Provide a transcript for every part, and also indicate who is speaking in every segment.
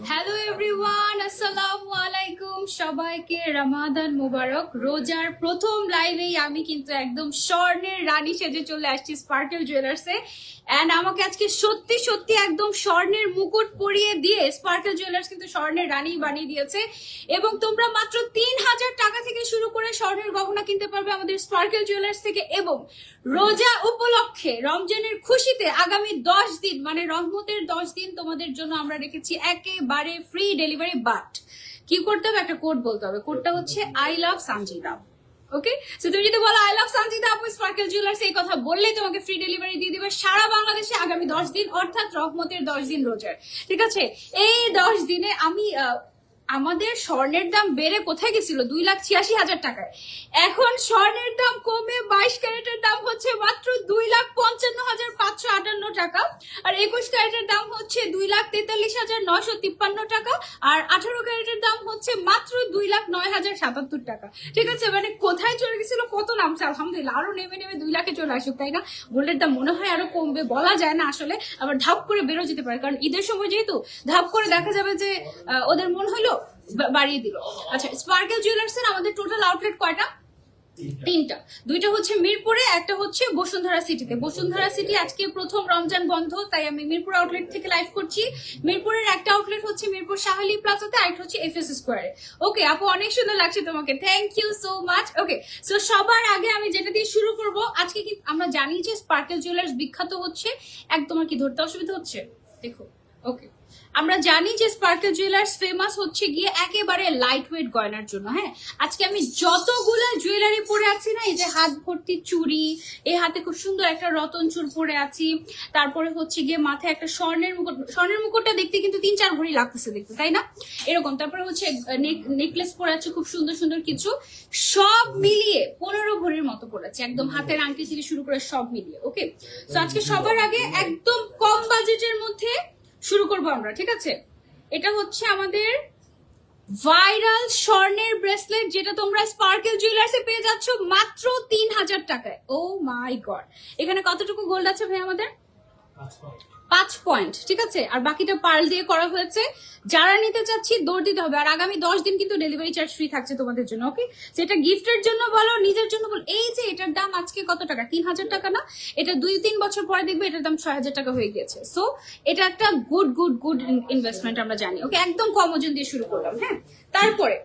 Speaker 1: Hello everyone, আসসালামু আলাইকুম। সবাইকে রমাদান মুবারক। রোজার প্রথম লাইভেই আমি কিন্তু একদম স্বর্ণের রানী সেজে চলে আসছি স্পার্কেল জুয়েলার্সে। এন্ড আমাকে আজকে সত্যি সত্যি একদম স্বর্ণের মুকুট পরিয়ে দিয়ে স্পার্কেল জুয়েলার্স কিন্তু স্বর্ণের রানী বানিয়ে দিয়েছে। এবং তোমরা মাত্র ৩,০০০ টাকা থেকে শুরু করে স্বর্ণের গহনা কিনতে পারবে আমাদের স্পার্কেল জুয়েলার্স থেকে। এবং রোজা উপলক্ষে রমজানের খুশিতে আগামী 10 দিন মানে রহমতের 10 দিন তোমাদের জন্য আমরা রেখেছি একেবারে ফ্রি ডেলিভারি। বাট কি করতে হবে, একটা কোড বলতে হবে। কোডটা হচ্ছে I love Sanjida. Okay, so তুমি যদি বলো আই লাভ সানজিদা আপু স্পার্কেল জুয়েলার্স, এই কথা বললেই তোমাকে ফ্রি ডেলিভারি দিয়ে দিবে সারা বাংলাদেশে আগামী 10 দিন, অর্থাৎ রহমতের 10 দিন রোজার। ঠিক আছে, এই 10 দিনে আমি আমাদের স্বর্ণের দাম বেড়ে কোথায় গেছিল 2,86,000 টাকায়। এখন স্বর্ণের দাম কমে 22 ক্যারেটের দাম হচ্ছে মাত্র 2,55,558 টাকা, আর 21 ক্যারেটের দাম হচ্ছে 2,43,953 টাকা, আর 18 ক্যারেটের দাম হচ্ছে মাত্র 2,09,077 টাকা। ঠিক আছে, মানে কোথায় চলে গেছিল, কত নামছে। আলহামদুলিল্লাহ আরো নেমে নেমে 2 লাখে চলে আসুক, তাই না? গোল্ডের দাম মনে হয় আরো কমবে, বলা যায় না আসলে, আবার ধাপ করে বেরো যেতে পারে, কারণ ঈদের সময় যেহেতু ধাপ করে দেখা যাবে যে ওদের মন হইলো বাড়িয়ে দিল। আচ্ছা, স্পার্কেল জুয়েলার্স এর আমাদের টোটাল আউটলেট কয়টা? 3টা। 2টা হচ্ছে মিরপুরে, একটা হচ্ছে বসুন্ধরা সিটিতে। বসুন্ধরা সিটি আজকে প্রথম রমজান বন্ধ, তাই আমি মিরপুর আউটলেট থেকে লাইভ করছি। মিরপুরের একটা আউটলেট হচ্ছে মিরপুর শাহালি প্লাজাতে, আরেকটা হচ্ছে এফএস স্কোয়ারে। ওকে আপু, অনেক সুন্দর লাগছে তোমাকে, thank you so much. Okay, so সবার আগে আমি যেটা দিয়ে শুরু করব, আজকে কি আমরা জানি যে স্পার্কেল জুয়েলার্স বিখ্যাত হচ্ছে তোমার কি ধরতে অসুবিধা হচ্ছে? দেখো, ওকে, আমরা জানি যে স্পার্কেল জুয়েলার্স ফেমাস হচ্ছে গিয়ে একেবারে লাইট ওয়েট গয়নার জন্য। হ্যাঁ, আজকে আমি যতগুলা জুয়েলারি পরে আছি না, এই যে হাত ভর্তি চুড়ি, এই হাতে খুব সুন্দর একটা রতন চুর পরে আছি, তারপরে হচ্ছে গিয়ে মাথায় একটা স্বর্ণের মুকুট। স্বর্ণের মুকুটটা দেখতে কিন্তু 3-4 ভরি লাগতেছে দেখতে, তাই না? এরকম। তারপরে হচ্ছে নেকলেস পরে আছে খুব সুন্দর সুন্দর কিছু, সব মিলিয়ে 15 ভরির মতো পড়েছে, একদম হাতের আংটি থেকে শুরু করে সব মিলিয়ে। ওকে, তো আজকে সবার আগে একদম কম বাজেটের মধ্যে শুরু করবো আমরা। ঠিক আছে, এটা হচ্ছে আমাদের ভাইরাল স্বর্ণের ব্রেসলেট, যেটা তোমরা স্পার্কেল জুয়েলার্সে পেয়ে যাচ্ছ মাত্র 3,000 টাকায়। ও মাই গড, এখানে কতটুকু গোল্ড আছে ভাই আমাদের? 5 পয়েন্ট। ঠিক আছে, আর বাকিটা পার্ল দিয়ে করা হয়েছে। যারা নিতে চাচ্ছি দৌড় দিতে হবে, আর আগামী 10 দিন কিন্তু ডেলিভারি চার্জ ফ্রি থাকছে তোমাদের জন্য। ওকে, সেটা গিফটের জন্য বলো, নিজের জন্য বলো। এই যে এটার দাম আজকে কত টাকা? 3,000 টাকা না? এটা 2-3 বছর পরে দেখবে এটার দাম 6,000 টাকা হয়ে গেছে। সো এটা একটা গুড গুড গুড ইনভেস্টমেন্ট, আমরা জানি। ওকে, একদম কম ওজন দিয়ে শুরু করলাম। হ্যাঁ, তারপরে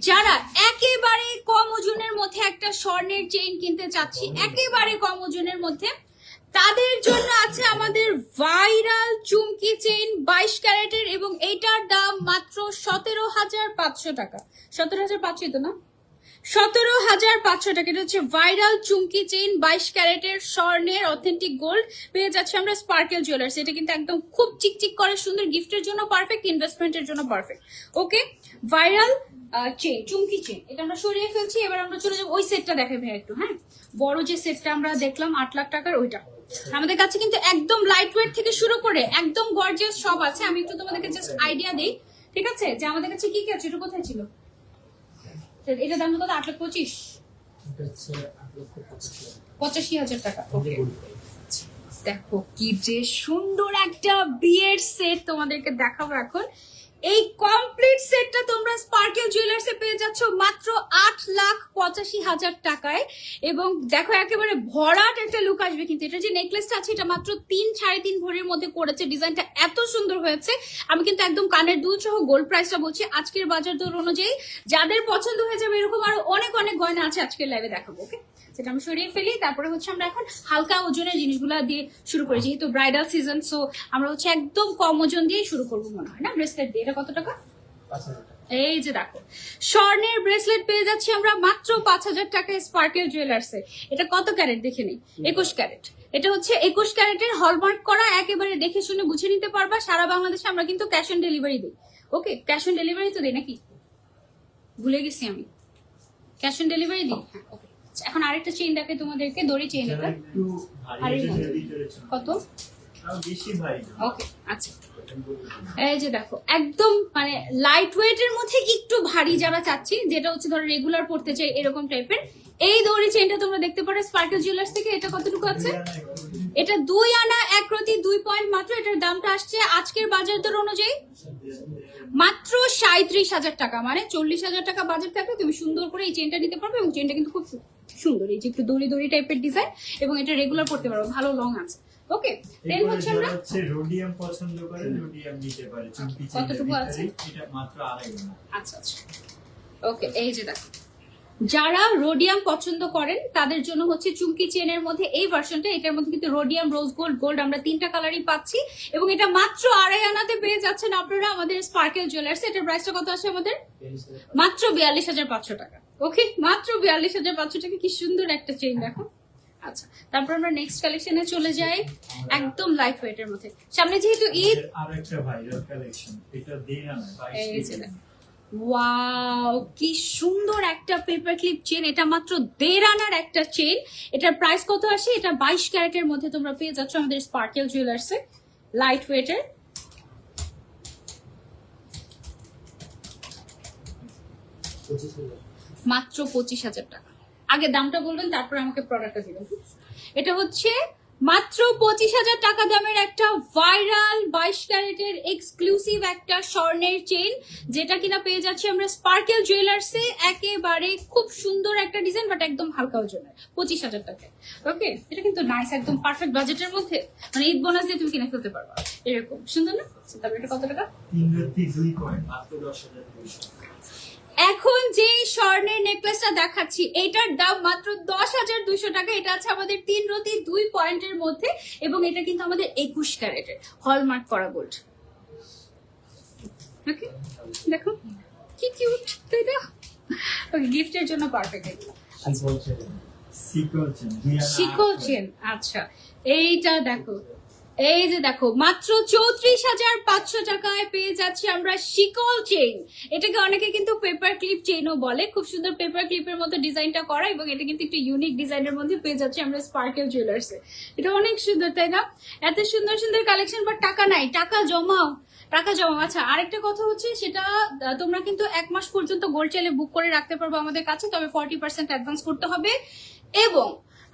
Speaker 1: যারা একেবারে কম ওজনের মধ্যে একটা স্বর্ণের চেইন কিনতে চাচ্ছি, একেবারে কম ওজনের মধ্যে, তাদের জন্য আছে আমাদের ভাইরাল চুমকি চেইন 22 ক্যারেটের, এবং এইটার দাম মাত্র 17,500 টাকা। 17,500 তো না, 17,500 টাকা। এটা হচ্ছে ভাইরাল চুমকি চেইন 22 ক্যারেটের স্বর্ণের অথেন্টিক গোল্ড, পেয়ে যাচ্ছে আমরা স্পার্কেল জুয়েলার্স। এটা কিন্তু একদম খুব চিকচিক করে সুন্দর, গিফটের জন্য পারফেক্ট, ইনভেস্টমেন্টের জন্য পারফেক্ট। ওকে, ভাইরাল চেইন, চুমকি চেইন, এটা আমরা সরিয়ে ফেলছি। এবার আমরা চলে যাবো ওই সেটটা, দেখে ভাই একটু। হ্যাঁ, বড় যে সেটটা আমরা দেখলাম 8 লাখ টাকার, ওইটা আমাদের কাছে কিন্তু একদম লাইট ওয়েট থেকে শুরু করে একদম গর্জিয়াস সব আছে। আমি একটু তোমাদেরকে জাস্ট আইডিয়া দিই, ঠিক আছে, যে আমাদের কাছে কি কি আছে। এটা কোথায় ছিল? এটা দাম কত? 8,25,000 85,000 টাকা। দেখো কি যে সুন্দর একটা বিয়ের সেট তোমাদেরকে দেখাবো এখন। এই কমপ্লিট সেটটা তোমরা স্পার্কেল জুয়েলার্সে পেয়ে যাচ্ছ মাত্র 8,85,000 টাকায়। এবং দেখো একেবারে ভরাট একটা লুক আসবে। কিন্তু এটা যে নেকলেসটা আছে, এটা মাত্র 3-3.5 ভরির মধ্যে করেছে। ডিজাইনটা এত সুন্দর হয়েছে। আমি কিন্তু একদম কানের দুল সহ গোল্ড প্রাইসটা বলছি আজকের বাজার দর অনুযায়ী। যাদের পছন্দ হয়ে যাবে এরকম আরো অনেক অনেক গয়না আছে, আজকের লাইভে দেখাবো। ওকে, সেটা আমি সরিয়ে ফেলি। তারপরে হচ্ছে আমরা এখন হালকা ওজনের জিনিসগুলো দিয়ে শুরু করি, যেহেতু ব্রাইডাল সিজন। সো আমরা হচ্ছে একদম কম ওজন দিয়ে শুরু করবো মনে হয় না। ব্রেসলেট দিয়ে, এটা কত টাকা? এই যে দেখো, স্বর্ণের ব্রেসলেট পেয়ে যাচ্ছি আমরা মাত্র 5,000 টাকায় স্পার্কেল জুয়েলার্সে। এটা কত ক্যারেট দেখে নেই? 21 ক্যারেট। এটা হচ্ছে 21 ক্যারেটের হলমার্ক করা, একেবারে দেখে শুনে বুঝে নিতে পারবা। সারা বাংলাদেশে আমরা কিন্তু ক্যাশ অন ডেলিভারি দিই। ওকে, ক্যাশ অন ডেলিভারি তো দিই নাকি? ভুলে গেছি আমি, ক্যাশ অন ডেলিভারি দিই। হ্যাঁ, ওকে। এখন আরেকটা চেইন দেখে তোমাদেরকে, দড়ি চেইন। এটা কত? ওকে, আচ্ছা, এই যে দেখো একদম মানে লাইট ওয়েটের মধ্যে একটু ভারী যারা চাচ্ছি, যেটা হচ্ছে ধরো রেগুলার পড়তে চাই এরকম টাইপের, এই দড়ি চেইনটা তোমরা দেখতে পারো স্পার্কেল জুয়েলার্স থেকে। এটা কতটুকু আছে? এটা 2 আনা 1 রতি 2 পয়েন্ট মাত্র। এটার দামটা আসছে আজকের বাজার দর অনুযায়ী মাত্র 37,000 টাকা, মানে 40,000 টাকা বাজেট থাকলে তুমি সুন্দর করে এই চেনটা নিতে পারবে। এবং চেনটা কিন্তু খুব সুন্দর, এই যে একটু দড়ি দড়ি টাইপের ডিজাইন, এবং এটা রেগুলার পড়তে পারো, ভালো লং আছে। ওকে, দেন হচ্ছে আমরা
Speaker 2: রোডিয়াম পছন্দ করে রোডিয়াম নিতে পারে। চুমকি চেনের
Speaker 1: কতটুকু আছে?
Speaker 2: এটা মাত্র 2.5 আনা।
Speaker 1: আচ্ছা আচ্ছা, ওকে। এই যে দেখো, যারা রোডিয়াম পছন্দ করেন তাদের জন্য হচ্ছে চুমকি চেনের মধ্যে এই ভার্সনটা। এটার মধ্যে কিন্তু রোডিয়াম, রোজ গোল্ড, গোল্ড আমরা 3টা কালারই পাচ্ছি, এবং এটা মাত্র 2.5 আনাতে পেয়ে যাচ্ছেন আপনারা আমাদের স্পার্কেল জুয়েলার্স। এটার প্রাইসটা কত আসে আমাদের? মাত্র 42,500 টাকা। ওকে, মাত্র 42,500 টাকা। কি সুন্দর একটা চেইন দেখো। আচ্ছা, তারপর আমরা নেক্সট কালেকশনে চলে যাই, একদম লাইট ওয়েটের মধ্যে। সামনে যেহেতু ঈদ,
Speaker 2: আরেকটা ভাইরাল কালেকশন, এটা দেনা না,
Speaker 1: এই যে দেখো, ওয়াও কি সুন্দর একটা পেপার ক্লিপ চেন। এটা মাত্র 1.5 আনার একটা চেন। এটার প্রাইস কত আসে? এটা 22 ক্যারেটের মধ্যে তোমরা পেয়ে যাচ্ছ আমাদের স্পার্কেল জুয়েলার্সে, লাইট ওয়েটের। মাত্র 25,000 টাকা। আগে দামটা বলবেন, তারপর আমাকে প্রোডাক্টটা দিবেন। এটা হচ্ছে মাত্র 25,000 টাকা দামের একটা ভাইরাল 22 ক্যারেটের এক্সক্লুসিভ একটা স্বর্ণের চেইন, যেটা কিনা পেয়ে যাচ্ছি আমরা স্পার্কেল জুয়েলার্সে। একেবারে খুব সুন্দর একটা ডিজাইন, বাট একদম হালকা ওজনের, 25,000 টাকা। ওকে, এটা কিন্তু নাইস, একদম পারফেক্ট বাজেটের মধ্যে, মানে ঈদ বোনাস দিয়ে তুমি কিনে ফেলতে পারবা, এরকম সুন্দর না? তারপর এটা কত টাকা?
Speaker 2: 3.2 কয়েন, মাত্র 10,200।
Speaker 1: এখন যে স্বর্ণের নেকলেসটা দেখাচ্ছি, এটার দাম মাত্র 10,200 টাকা। এটা আছে আমাদের 3 রতি 2 পয়েন্টের মধ্যে, এবং এটা কিন্তু আমাদের 21 ক্যারেটের হলমার্ক করা গোল্ড। ওকে, দেখো কি কিউট, তাই না? ওকে, গিফটের জন্য পারফেক্ট। শিকল চেন, আচ্ছা এইটা দেখো, এই যে দেখো, মাত্র 34,500 টাকায় পেয়ে যাচ্ছি আমরা শিকল চেইন। এটাকে অনেকে কিন্তু পেপার ক্লিপ চেইনও বলে। খুব সুন্দর পেপার ক্লিপের মতো ডিজাইনটা করা, এবং এটা কিন্তু একটু ইউনিক ডিজাইনের মধ্যে পেয়ে যাচ্ছি আমরা স্পার্কেল জুয়েলার্সে। এটা অনেক সুন্দর, তাই না? এত সুন্দর সুন্দর কালেকশন, বাট টাকা নাই, টাকা জমাও, টাকা জমাও। আচ্ছা, আরেকটা কথা হচ্ছে, সেটা তোমরা কিন্তু 1 মাস পর্যন্ত গোল্ড চাইলে বুক করে রাখতে পারবো আমাদের কাছে, তবে 40% অ্যাডভান্স করতে হবে, এবং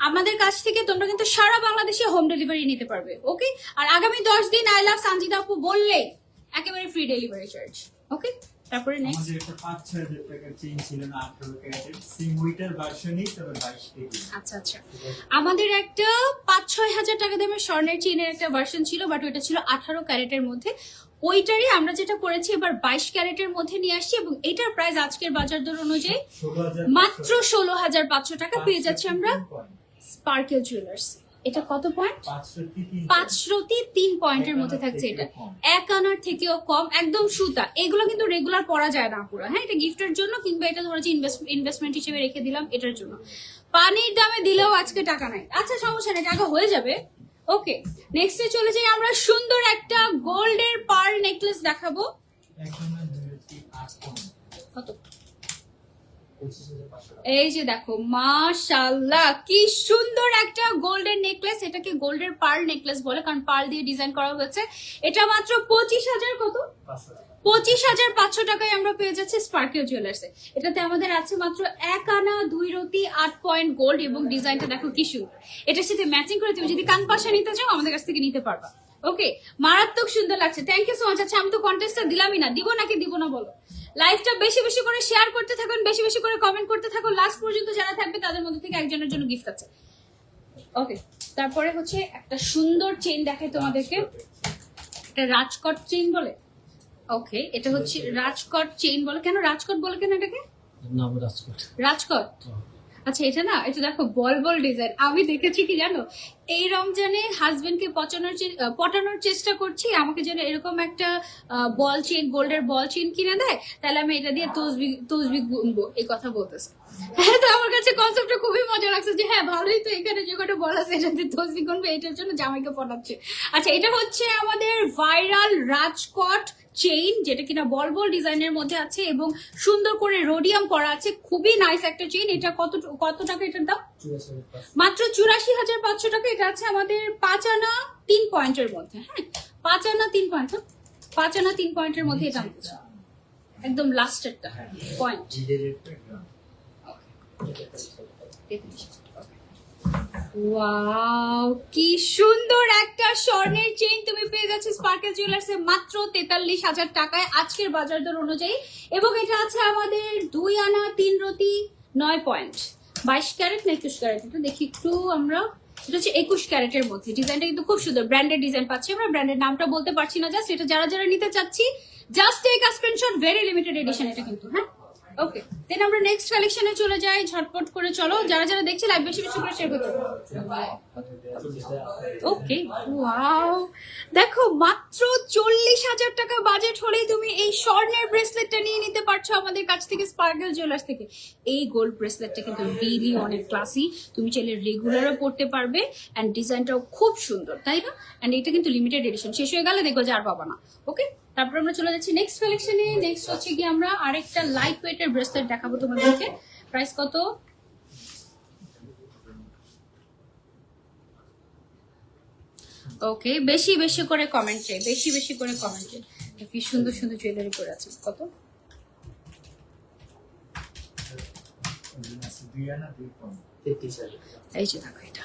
Speaker 1: আমাদের কাছ থেকে তোমরা কিন্তু সারা বাংলাদেশে হোম ডেলিভারি নিতে পারবে। ওকে, আর আগামী 10 দিন আই লাভ সানজিদা আপু বললে একেবারে ফ্রি ডেলিভারি চার্জ। ওকে, তারপরে নেক্সট
Speaker 2: আমাদের একটা 5-6,000 টাকার চেইন ছিল না, 18 ক্যারেটের, সেম ওইটার ভার্সনই, তবে 22 কেজি।
Speaker 1: আচ্ছা আচ্ছা, আমাদের একটা 5-6 হাজার টাকা দামের স্বর্ণের চেইনের একটা ভার্সন ছিল, বাট ওইটা ছিল 18 ক্যারেটের মধ্যে। ওইটারই আমরা যেটা করেছি এবার 22 ক্যারেটের মধ্যে নিয়ে আসছি, এবং এটার প্রাইস আজকের বাজার দর অনুযায়ী মাত্র 16,500 টাকা পেয়ে যাচ্ছি আমরা স্পার্কেল জুয়েলার্স। এটা কত পয়েন্ট? 5 রতি 3 পয়েন্টের মধ্যে থাকছে। এটা 1 আনার থেকেও কম, একদম সুতা। এগুলো কিন্তু রেগুলার পরা যায় না পুরো। হ্যাঁ, এটা গিফটের জন্য, কিংবা এটা ধরো যে ইনভেস্টমেন্ট হিসেবে রেখে দিলাম, এটার জন্য। পানির দামে দিলেও আজকে টাকা নাই। আচ্ছা, সমস্যা নেই, টাকা হয়ে যাবে। ওকে, নেক্সটে চলে যাই আমরা। সুন্দর একটা গোল্ডের পার্ল নেকলেস দেখাবো। কত? এই যে দেখো, মাশাআল্লাহ কি সুন্দর একটা গোল্ডেন নেকলেস। এটাকে গোল্ডের পার্ল নেকলেস বলে, কারণ পার্ল দিয়ে ডিজাইন করা হয়েছে। এটা মাত্র 25,000 কত? 25,500 টাকায় আমরা পেয়ে যাচ্ছি স্পার্কেল জুয়েলার্সে। এটাতে আমাদের আছে মাত্র 1 আনা 2 রতি 8 পয়েন্ট গোল্ড, এবং ডিজাইনটা দেখো কি সুন্দর। এটার সাথে ম্যাচিং করে তুমি যদি কান পাশা নিতে চাও আমাদের কাছ থেকে নিতে পারবা। ওকে, মারাত্মক সুন্দর লাগছে। Thank you so much. আচ্ছা, আমি তো কন্টেস্টটা দিলামই না, দিব নাকি দিব না বলো? লাইভটা বেশি বেশি করে শেয়ার করতে থাকুন, বেশি বেশি করে কমেন্ট করতে থাকুন। লাস্ট পর্যন্ত যারা থাকবে তাদের মধ্যে থেকে একজনের জন্য গিফট আছে। ওকে, তারপরে হচ্ছে একটা সুন্দর চেইন দেখাই তোমাদেরকে, এটা রাজকট চেইন বলে। ওকে, এটা হচ্ছে রাজকট চেইন বলে। কেন রাজকট বলে, কেন এটাকে
Speaker 3: নাম রাজকোট?
Speaker 1: রাজকট, আচ্ছা। এটা না, এটা দেখো বল বল ডিজাইন। আমি দেখেছি কি জানো, এই রমজানে হাজবেন্ডকে পটানোর চেষ্টা করছি, আমাকে যেন এরকম একটা বল চেইন, গোল্ডের বল চেইন কিনে দেয়, তাহলে আমি এটা দিয়ে তসবি গুনবো, এই কথা বলতেছে। হ্যাঁ, তো আমার কাছে কনসেপ্টটা খুবই মজা লাগছে যে হ্যাঁ ভালোই তো, এখানে যে কটা বল আছে এটা দিয়ে তসবি গুনবে, এটার জন্য জামাইকে পটাচ্ছে। আচ্ছা, এটা হচ্ছে আমাদের ভাইরাল রাজকট চেইন, যেটা কিনা বল বল ডিজাইনের মধ্যে আছে, এবং সুন্দর করে রোডিয়াম করা আছে। খুবই নাইস একটা চেইন। এটা কত টাকা এটার দাম? মাত্র 84,500 টাকা। এটা আছে আমাদের 5 আনা 3 পয়েন্টের মধ্যে। হ্যাঁ, 5 আনা 3 পয়েন্ট, 5 আনা 3 পয়েন্টের মধ্যে এটা একদম লাস্টেরটা পয়েন্ট। ওয়াও, কি সুন্দর একটা স্বর্ণের চেইন তুমি পেয়ে যাচ্ছ স্পার্কেল জুয়েলার্সে মাত্র 43,000 টাকায় আজকের বাজার দর অনুযায়ী। এবং এটা আছে আমাদের 2 আনা 3 রতি 9 পয়েন্ট, 22 ক্যারেট না 21 ক্যারেট, এটা দেখি একটু আমরা। এটা হচ্ছে 21 ক্যারেটের মধ্যে। ডিজাইনটা কিন্তু খুব সুন্দর, ব্র্যান্ডেড ডিজাইন পাচ্ছি আমরা। ব্র্যান্ডের নামটা বলতে পারছি না, জাস্ট এটা যারা যারা নিতে চাচ্ছি just take a screenshot, very limited edition এটা কিন্তু। হ্যাঁ, ওকে, দেন আমরা নেক্সট কালেকশনে চলে যাই ঝটপট করে। চলো, যারা যারা দেখছে লাইভ বেশি বেশি করে শেয়ার করতে। ওকে, ওয়াও, দেখো মাত্র 40,000 টাকা বাজেট হলেই তুমি এই স্বর্ণের ব্রেসলেটটা নিয়ে নিতে পারছো আমাদের কাছ থেকে স্পার্কেল জুয়েলার্স থেকে। এই গোল্ড ব্রেসলেটটা কিন্তু রিয়েলি অনেক ক্লাসি, তুমি চাইলে রেগুলারও পড়তে পারবে, অ্যান্ড ডিজাইনটাও খুব সুন্দর, তাই না? অ্যান্ড এটা কিন্তু লিমিটেড এডিশন, শেষ হয়ে গেলে দেখবো যে আর পাবা না। ওকে, তারপর আমরা চলে যাচ্ছি নেক্সট কালেকশনে। নেক্সট হচ্ছে কি আমরা আরেকটা লাইট ওয়েটের ব্রেসলেট দেখাবো তোমাদেরকে। প্রাইস কত? ওকে, বেশি বেশি করে কমেন্ট চাই, বেশি বেশি করে কমেন্ট চাই। কি সুন্দর সুন্দর জুয়েলারি করে আছে। কত?
Speaker 2: 2 আনা 2 পয়েন্ট,
Speaker 3: 33,000
Speaker 1: এই যে দেখো, এটা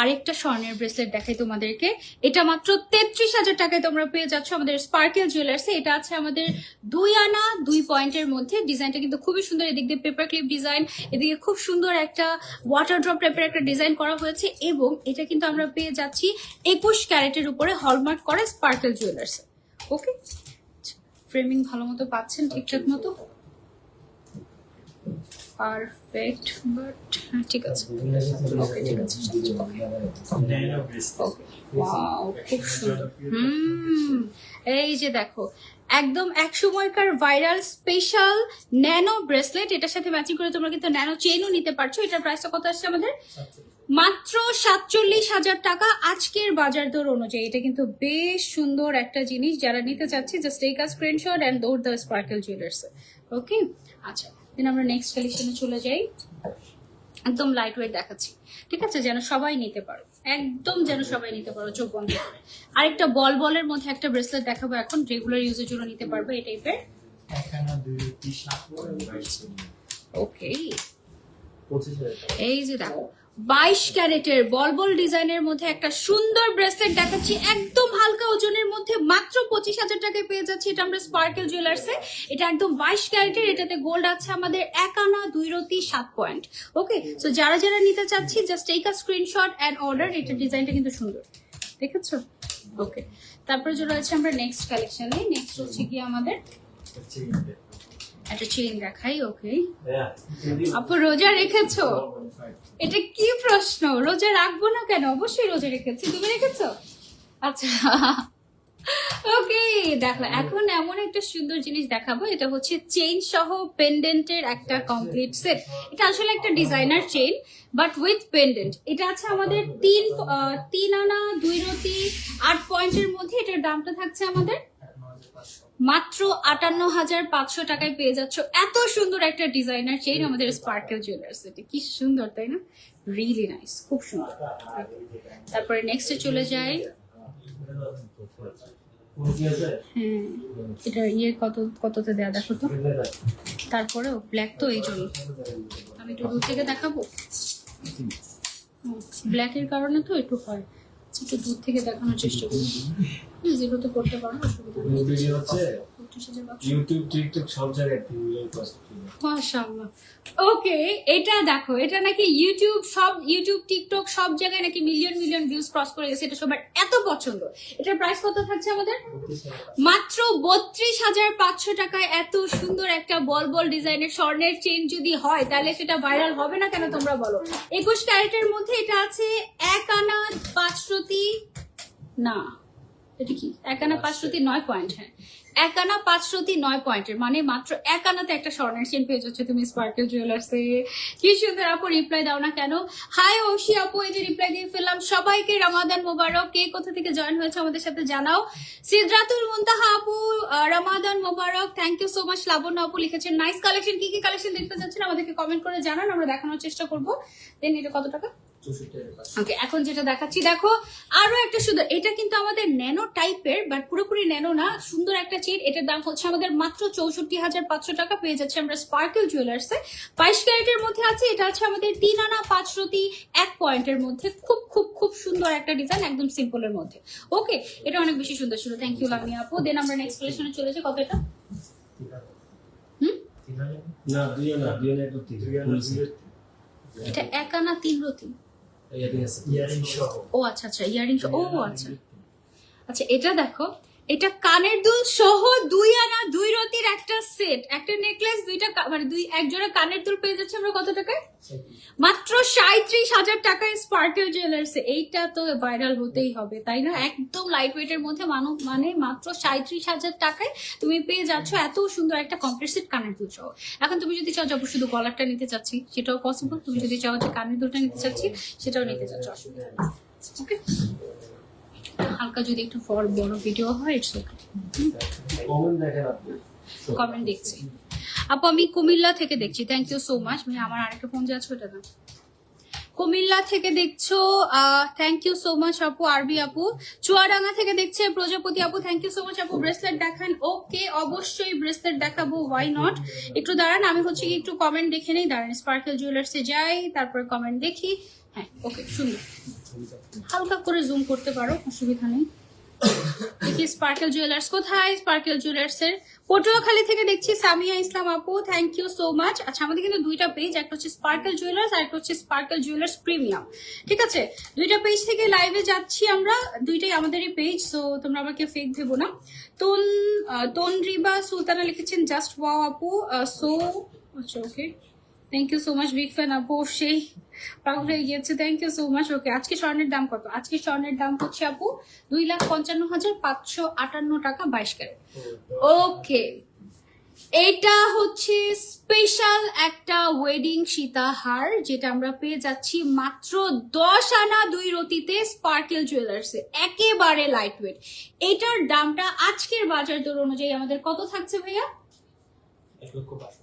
Speaker 1: আরেকটা স্বর্ণের ব্রেসলেট দেখাই তোমাদেরকে। এটা মাত্র 33,000 টাকায় তোমরা পেয়ে যাচ্ছ আমাদের স্পার্কেল জুয়েলার্সে। এটা আছে আমাদের 2 আনা 2 পয়েন্টের মধ্যে। ডিজাইনটা কিন্তু খুবই সুন্দর, এদিক দিয়ে পেপার ক্লিপ ডিজাইন, এদিকে খুব সুন্দর একটা ওয়াটার ড্রপ টাইপের একটা ডিজাইন করা হয়েছে। এবং এটা কিন্তু আমরা পেয়ে যাচ্ছি 21 ক্যারেটের উপরে হলমার্ক করা স্পার্কেল জুয়েলার্সে। ওকে, ফ্রেমিং ভালো মতো পাচ্ছেন ঠিকঠাক মতো, পারফেক্ট, বাট ঠিক আছে। ওকে, ঠিক আছে।
Speaker 2: Nano bracelet.
Speaker 1: ওয়াও, খুব সুন্দর। এই যে দেখো, একদম এক সময়কার ভাইরাল স্পেশাল ন্যানো ব্রেসলেট। এটার সাথে ম্যাচিং করে তোমরা কিন্তু ন্যানো চেইনও নিতে পারছো। এটার প্রাইসটা কত আসছে আমাদের? মাত্র 47,000 টাকা আজকের বাজার দর অনুযায়ী। এটা কিন্তু বেশ সুন্দর একটা জিনিস, যারা নিতে চাচ্ছি just take a screenshot and দৌড় দ্য স্পার্কেল জুয়েলার্স। ওকে, আচ্ছা, দেন আমরা নেক্সট কালেকশনে চলে যাই। একদম লাইট ওয়েট দেখাচ্ছি, ঠিক আছে, যেন সবাই নিতে পারো, একদম যেন সবাই নিতে পারো চোখ বন্ধ করে। আরেকটা বলের মধ্যে একটা ব্রেসলেট দেখাবো এখন, রেগুলার ইউজের জন্য নিতে পারবে এই টাইপের।
Speaker 2: 1 আনা 2 রতি 7 পয়েন্ট, 22
Speaker 1: ওকে,
Speaker 3: 25,000 টাকা।
Speaker 1: এই যে দেখো 22 ক্যারেটের বল ডিজাইনের মধ্যে একটা সুন্দর ব্রেসলেট দেখাচ্ছি, একদম হালকা ওজনের মধ্যে মাত্র 25,000 টাকায় পেয়ে যাচ্ছি এটা আমরা স্পার্কেল জুয়েলার্সে। এটা একদম 22 ক্যারেটের, এটাতে গোল্ড আছে আমাদের 1 আনা 2 রতি 7 পয়েন্ট। ওকে, সো যারা যারা নিতে চাচ্ছি just take a screenshot and order. এটা ডিজাইনটা কিন্তু সুন্দর, দেখেছো? ওকে, তারপরে চলে যাচ্ছে আমরা নেক্সট কালেকশনে। নেক্সট হচ্ছে কি আমাদের একটা চেইন দেখাই। ওকে, আপু রোজা রেখেছো? এটা কি প্রশ্ন, রোজা রাখবো না কেন? অবশ্যই রোজা রেখেছি। তুমি রেখেছো? আচ্ছা, ওকে, দেখো এখন এমন একটা সুন্দর জিনিস দেখাবো। এটা হচ্ছে চেইন সহ পেন্ডেন্টের একটা কমপ্লিট সেট। এটা আসলে একটা designer chain but with pendant. এটা আছে আমাদের 3 আনা 2 রতি 8 পয়েন্টের মধ্যে। এটার দামটা থাকছে আমাদের মাত্র 58,500 টাকায় পেয়ে যাচ্ছ এত সুন্দর একটা ডিজাইনার চেইন আমাদের স্পার্কেল জুয়েলার্স। এটা কি সুন্দর, তাই না? রিয়েলি নাইস, খুব সুন্দর। তারপরে নেক্সটে চলে যাই। হ্যাঁ, এটা কততে দেয়া দেখো তো। তারপরেও ব্ল্যাক তো, এই জন্য আমি একটু দূর থেকে দেখাবো। ব্ল্যাকের কারণে তো একটু হয়, একটু দূর থেকে দেখানোর চেষ্টা করি। জিরোতে করতে পারো, অসুবিধা নেই।
Speaker 3: ইউটিউব, টিকটক সব জায়গায়
Speaker 1: মাশাআল্লাহ। ওকে, এটা দেখো, এটা নাকি ইউটিউব টিকটক সব জায়গায় নাকি মিলিয়ন ভিউজ ক্রস করে গেছে। এটা সবার এত পছন্দ। এটার প্রাইস কত থাকছে আমাদের? মাত্র 32,500 টাকায় এত সুন্দর একটা বল ডিজাইনের স্বর্ণের চেইন যদি হয় তাহলে সেটা ভাইরাল হবে না কেন তোমরা বলো? 21 ক্যারেটের মধ্যে এটা আছে 1 আনা 5 রতি, না এটা কি 1 আনা 5 রতি 9 পয়েন্ট। হ্যাঁ, 1 আনা 5 রতি 9 পয়েন্টের, মানে মাত্র 1 আনাতে একটা স্বর্ণের চেইন পেয়ে যাচ্ছ তুমি স্পার্কেল জুয়েলার্সে। কি সুন্দর আপু, রিপ্লাই দাও না কেন? হাই ঐশী আপু, এই যে রিপ্লাই দিয়ে ফেললাম। সবাইকে রমাদান মোবারক। কে কোথা থেকে জয়েন হয়েছে আমাদের সাথে জানাও। সিদরাতুল মুনতাহা আপু, রমাদান মোবারক। Thank you so much. Labonno আপু লিখেছেন নাইস কালেকশন। কি কি কালেকশন দেখতে চাচ্ছেন আমাদেরকে কমেন্ট করে জানান, আমরা দেখানোর চেষ্টা করবো। দেন এটা কত টাকা?
Speaker 3: 64,500
Speaker 1: ওকে, এখন যেটা দেখাচ্ছি দেখো, আরো একটা সুন্দর, এটা কিন্তু আমাদের ন্যানো টাইপের বাট পুরোপুরি ন্যানো না, সুন্দর একটা চেন। এটার দাম হচ্ছে আমাদের মাত্র 64,500 টাকা। পেয়ে যাচ্ছে আমরা স্পার্কেল জুয়েলার্সে, 22 ক্যারেটের মধ্যে আছে। এটা আছে আমাদের 3 আনা 5 রতি 1 পয়েন্টের মধ্যে, খুব খুব খুব সুন্দর একটা ডিজাইন, একদম সিম্পলের মধ্যে। ওকে, এটা অনেক বেশি সুন্দর ছিল। থ্যাংক ইউ লামিয়া আপু। দেন আমরা নেক্সট কালেকশনে চলে যাই। কত এটা? হুম,
Speaker 3: না, 2 আনা 2 আনা 1 রতি।
Speaker 1: এটা 1 আনা 3 রতি।
Speaker 2: ইয়ারিং সহ।
Speaker 1: ও আচ্ছা আচ্ছা, ইয়ারিং। ও আচ্ছা আচ্ছা, এটা দেখো, এটা কানের দুল সহ 2 আনা 2 রতির একটা সেট, একটা নেকলেস, দুইটা মানে এক জোড়া কানের দুল পেয়ে যাচ্ছে আমরা কত টাকায়? মাত্র 37,000 টাকায় স্পার্কেল জুয়েলার্সে। এইটা তো ভাইরাল হতেই হবে, তাই না? একদম লাইট ওয়েটের মধ্যে মানে মাত্র 37,000 টাকায় তুমি পেয়ে যাচ্ছ এত সুন্দর একটা কমপ্লিট কানের দুল সহ। এখন তুমি যদি চাও যাবো শুধু গলারটা নিতে চাচ্ছি, সেটাও পসিবল। তুমি যদি চাও যে কানের দুলটা নিতে চাচ্ছি, সেটাও নিতে চাচ্ছ, অসুবিধা নেই। ওকে, হালকা যদি একটু বড় ভিডিও হয়, ইটস ওকে।
Speaker 3: কমেন্ট দেখেন আপনি।
Speaker 1: কমেন্ট দেখছি আপু, আমি কুমিল্লা থেকে দেখছি। Thank you so much. ভাই আমার আরেকটা ফোন যাচ্ছে, ওটা না। কুমিল্লা থেকে দেখছো, থ্যাংক ইউ সো মাচ আপু। আরবি আপু চুয়াডাঙ্গা থেকে দেখছে। প্রজাপতি আপু থ্যাংক ইউ সো মাচ আপু। ব্রেসলেট দেখান। ওকে, অবশ্যই ব্রেসলেট দেখাবো, ওয়াই নট। একটু দাঁড়ান, আমি হচ্ছে কি একটু কমেন্ট দেখে নেই, দাঁড়ান। স্পার্কেল জুয়েলার্সে যাই, তারপর কমেন্ট দেখি। হ্যাঁ, ওকে, সুন্দর। হালকা করে জুম করতে পারো, অসুবিধা নেই। দেখি স্পার্কেল জুয়েলার্স কোথায়? স্পার্কেল জুয়েলার্স এর পটুয়াখালী থেকে দেখছি সামিয়া ইসলাম আপু, থ্যাংক ইউ সো মাচ। আচ্ছা, আমাদের কিন্তু দুইটা পেজ, একটা হচ্ছে স্পার্কেল জুয়েলার্স আর একটা হচ্ছে স্পার্কেল জুয়েলার্স প্রিমিয়াম। ঠিক আছে, দুইটা পেজ থেকে লাইভে যাচ্ছি আমরা, দুইটাই আমাদেরই পেজ, সো তোমরা আমাকে ফেক ভেবো না। তনরিবা সুলতানা লিখেছেন জাস্ট ওয়াও আপু। সো আচ্ছা, okay, thank you so much, big fan আপু। সেই পাগল হয়ে গিয়েছে, thank you so much. Okay, আজকে স্বর্ণের দাম কত? আজকে স্বর্ণের দাম হচ্ছে আপু 2,55,558 টাকা 22 ক্যারেট। ওকে, এটা হচ্ছে স্পেশাল একটা ওয়েডিং সীতাহার, যেটা আমরা পেয়ে যাচ্ছি মাত্র 10 আনা 2 রতিতে স্পার্কেল জুয়েলার্সে, একেবারে লাইট ওয়েট। এটার দামটা আজকের বাজার দর অনুযায়ী আমাদের কত থাকছে ভাইয়া?
Speaker 3: 1,62,000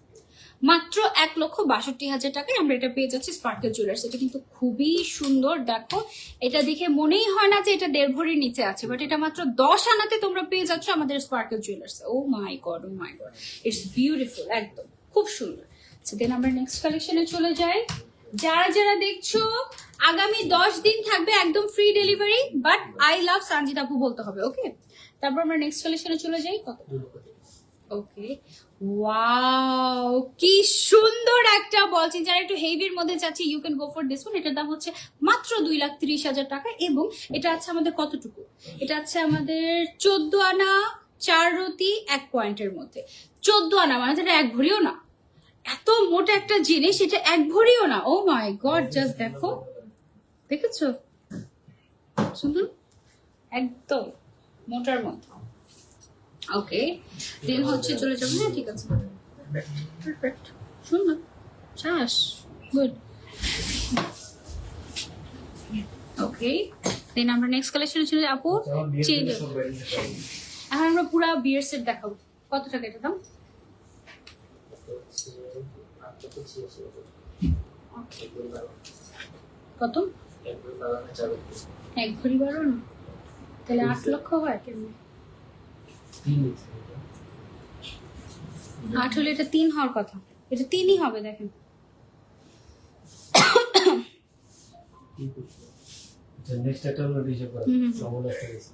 Speaker 1: মাত্র 1,62,000 টাকায় আমরা এটা পেয়ে যাচ্ছি স্পার্কেল জুয়েলার্স। এটা কিন্তু খুবই সুন্দর, দেখো এটা দেখে মনেই হয় না যে এটা 1.5 ভরির নিচে আছে, বাট এটা মাত্র 10 আনাতে তোমরা পেয়ে যাচ্ছ আমাদের sparkle jewellers. Oh my god, oh my god, it's beautiful, একদম খুব সুন্দর। আচ্ছা, দেন আমরা নেক্সট কালেকশনে চলে যাই। যারা যারা দেখছো, আগামী 10 দিন থাকবে একদম free delivery, but I love Sanjit আপু বলতে হবে। ওকে, তারপর আমরা নেক্সট কালেকশনে চলে যাই। কত? ওকে, ওয়াও, কি সুন্দর একটা বলছি। যারা একটু হেভির মধ্যে চাচ্ছি, you can go for this one. এটার দাম হচ্ছে মাত্র 2,30,000 টাকা, এবং এটা আছে আমাদের কতটুকু? এটা আছে আমাদের 14 আনা 4 রতি 1 পয়েন্টের মধ্যে। 14 আনা মানে এটা 1 ভরিও না, এত মোটা একটা জিনিস, এটা 1 ভরিও না। ও মাই গড, জাস্ট দেখো, দেখেছো? সুন্দর, একদম মোটার মধ্যে। ওকে, দেন হচ্ছে চলে যাবো। হ্যাঁ, ঠিক আছে, পারফেক্ট, সুন্দর, চাস, গুড। ওকে, দেন আমরা নেক্সট কালেকশনে চলে যাবো। চেঞ্জ, এখন আমরা পুরো বিয়ার সেট দেখাবো। কত টাকা এটা দাম? কত? 1 ভরি 12 না, তাহলে 8 লক্ষ হয় কেমন? 8 হলে এটা 3 হওয়ার কথা, এটা 3ই হবে। দেখেন,
Speaker 3: নেক্সট একটা আমরা হিসাব করা সময় একটা গেছে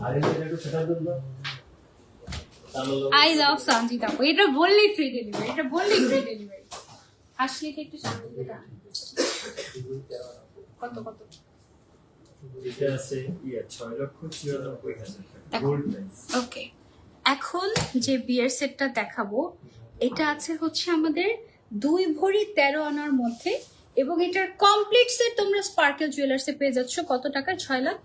Speaker 3: আর এটা একটু সেটা দেন না।
Speaker 1: আই লাভ সঞ্জিত আপু, এটা বললেই ফ্রি ডেলিভারি, এটা বললেই ফ্রি ডেলিভারি। আসলে কি একটু শান্তি দিতে? কত কত?
Speaker 2: এটা আছে 6,94,000 টাকা গোল্ড প্রাইস।
Speaker 1: ওকে, এখন যে বিয়ার সেটটা দেখাবো, এটা আছে হচ্ছে আমাদের 2 ভরি 13 আনার মধ্যে, এবং এটার কমপ্লিট সেট তোমরা স্পার্কেল জুয়েলার্সে পেয়ে যাচ্ছ কত টাকা? 6,00,000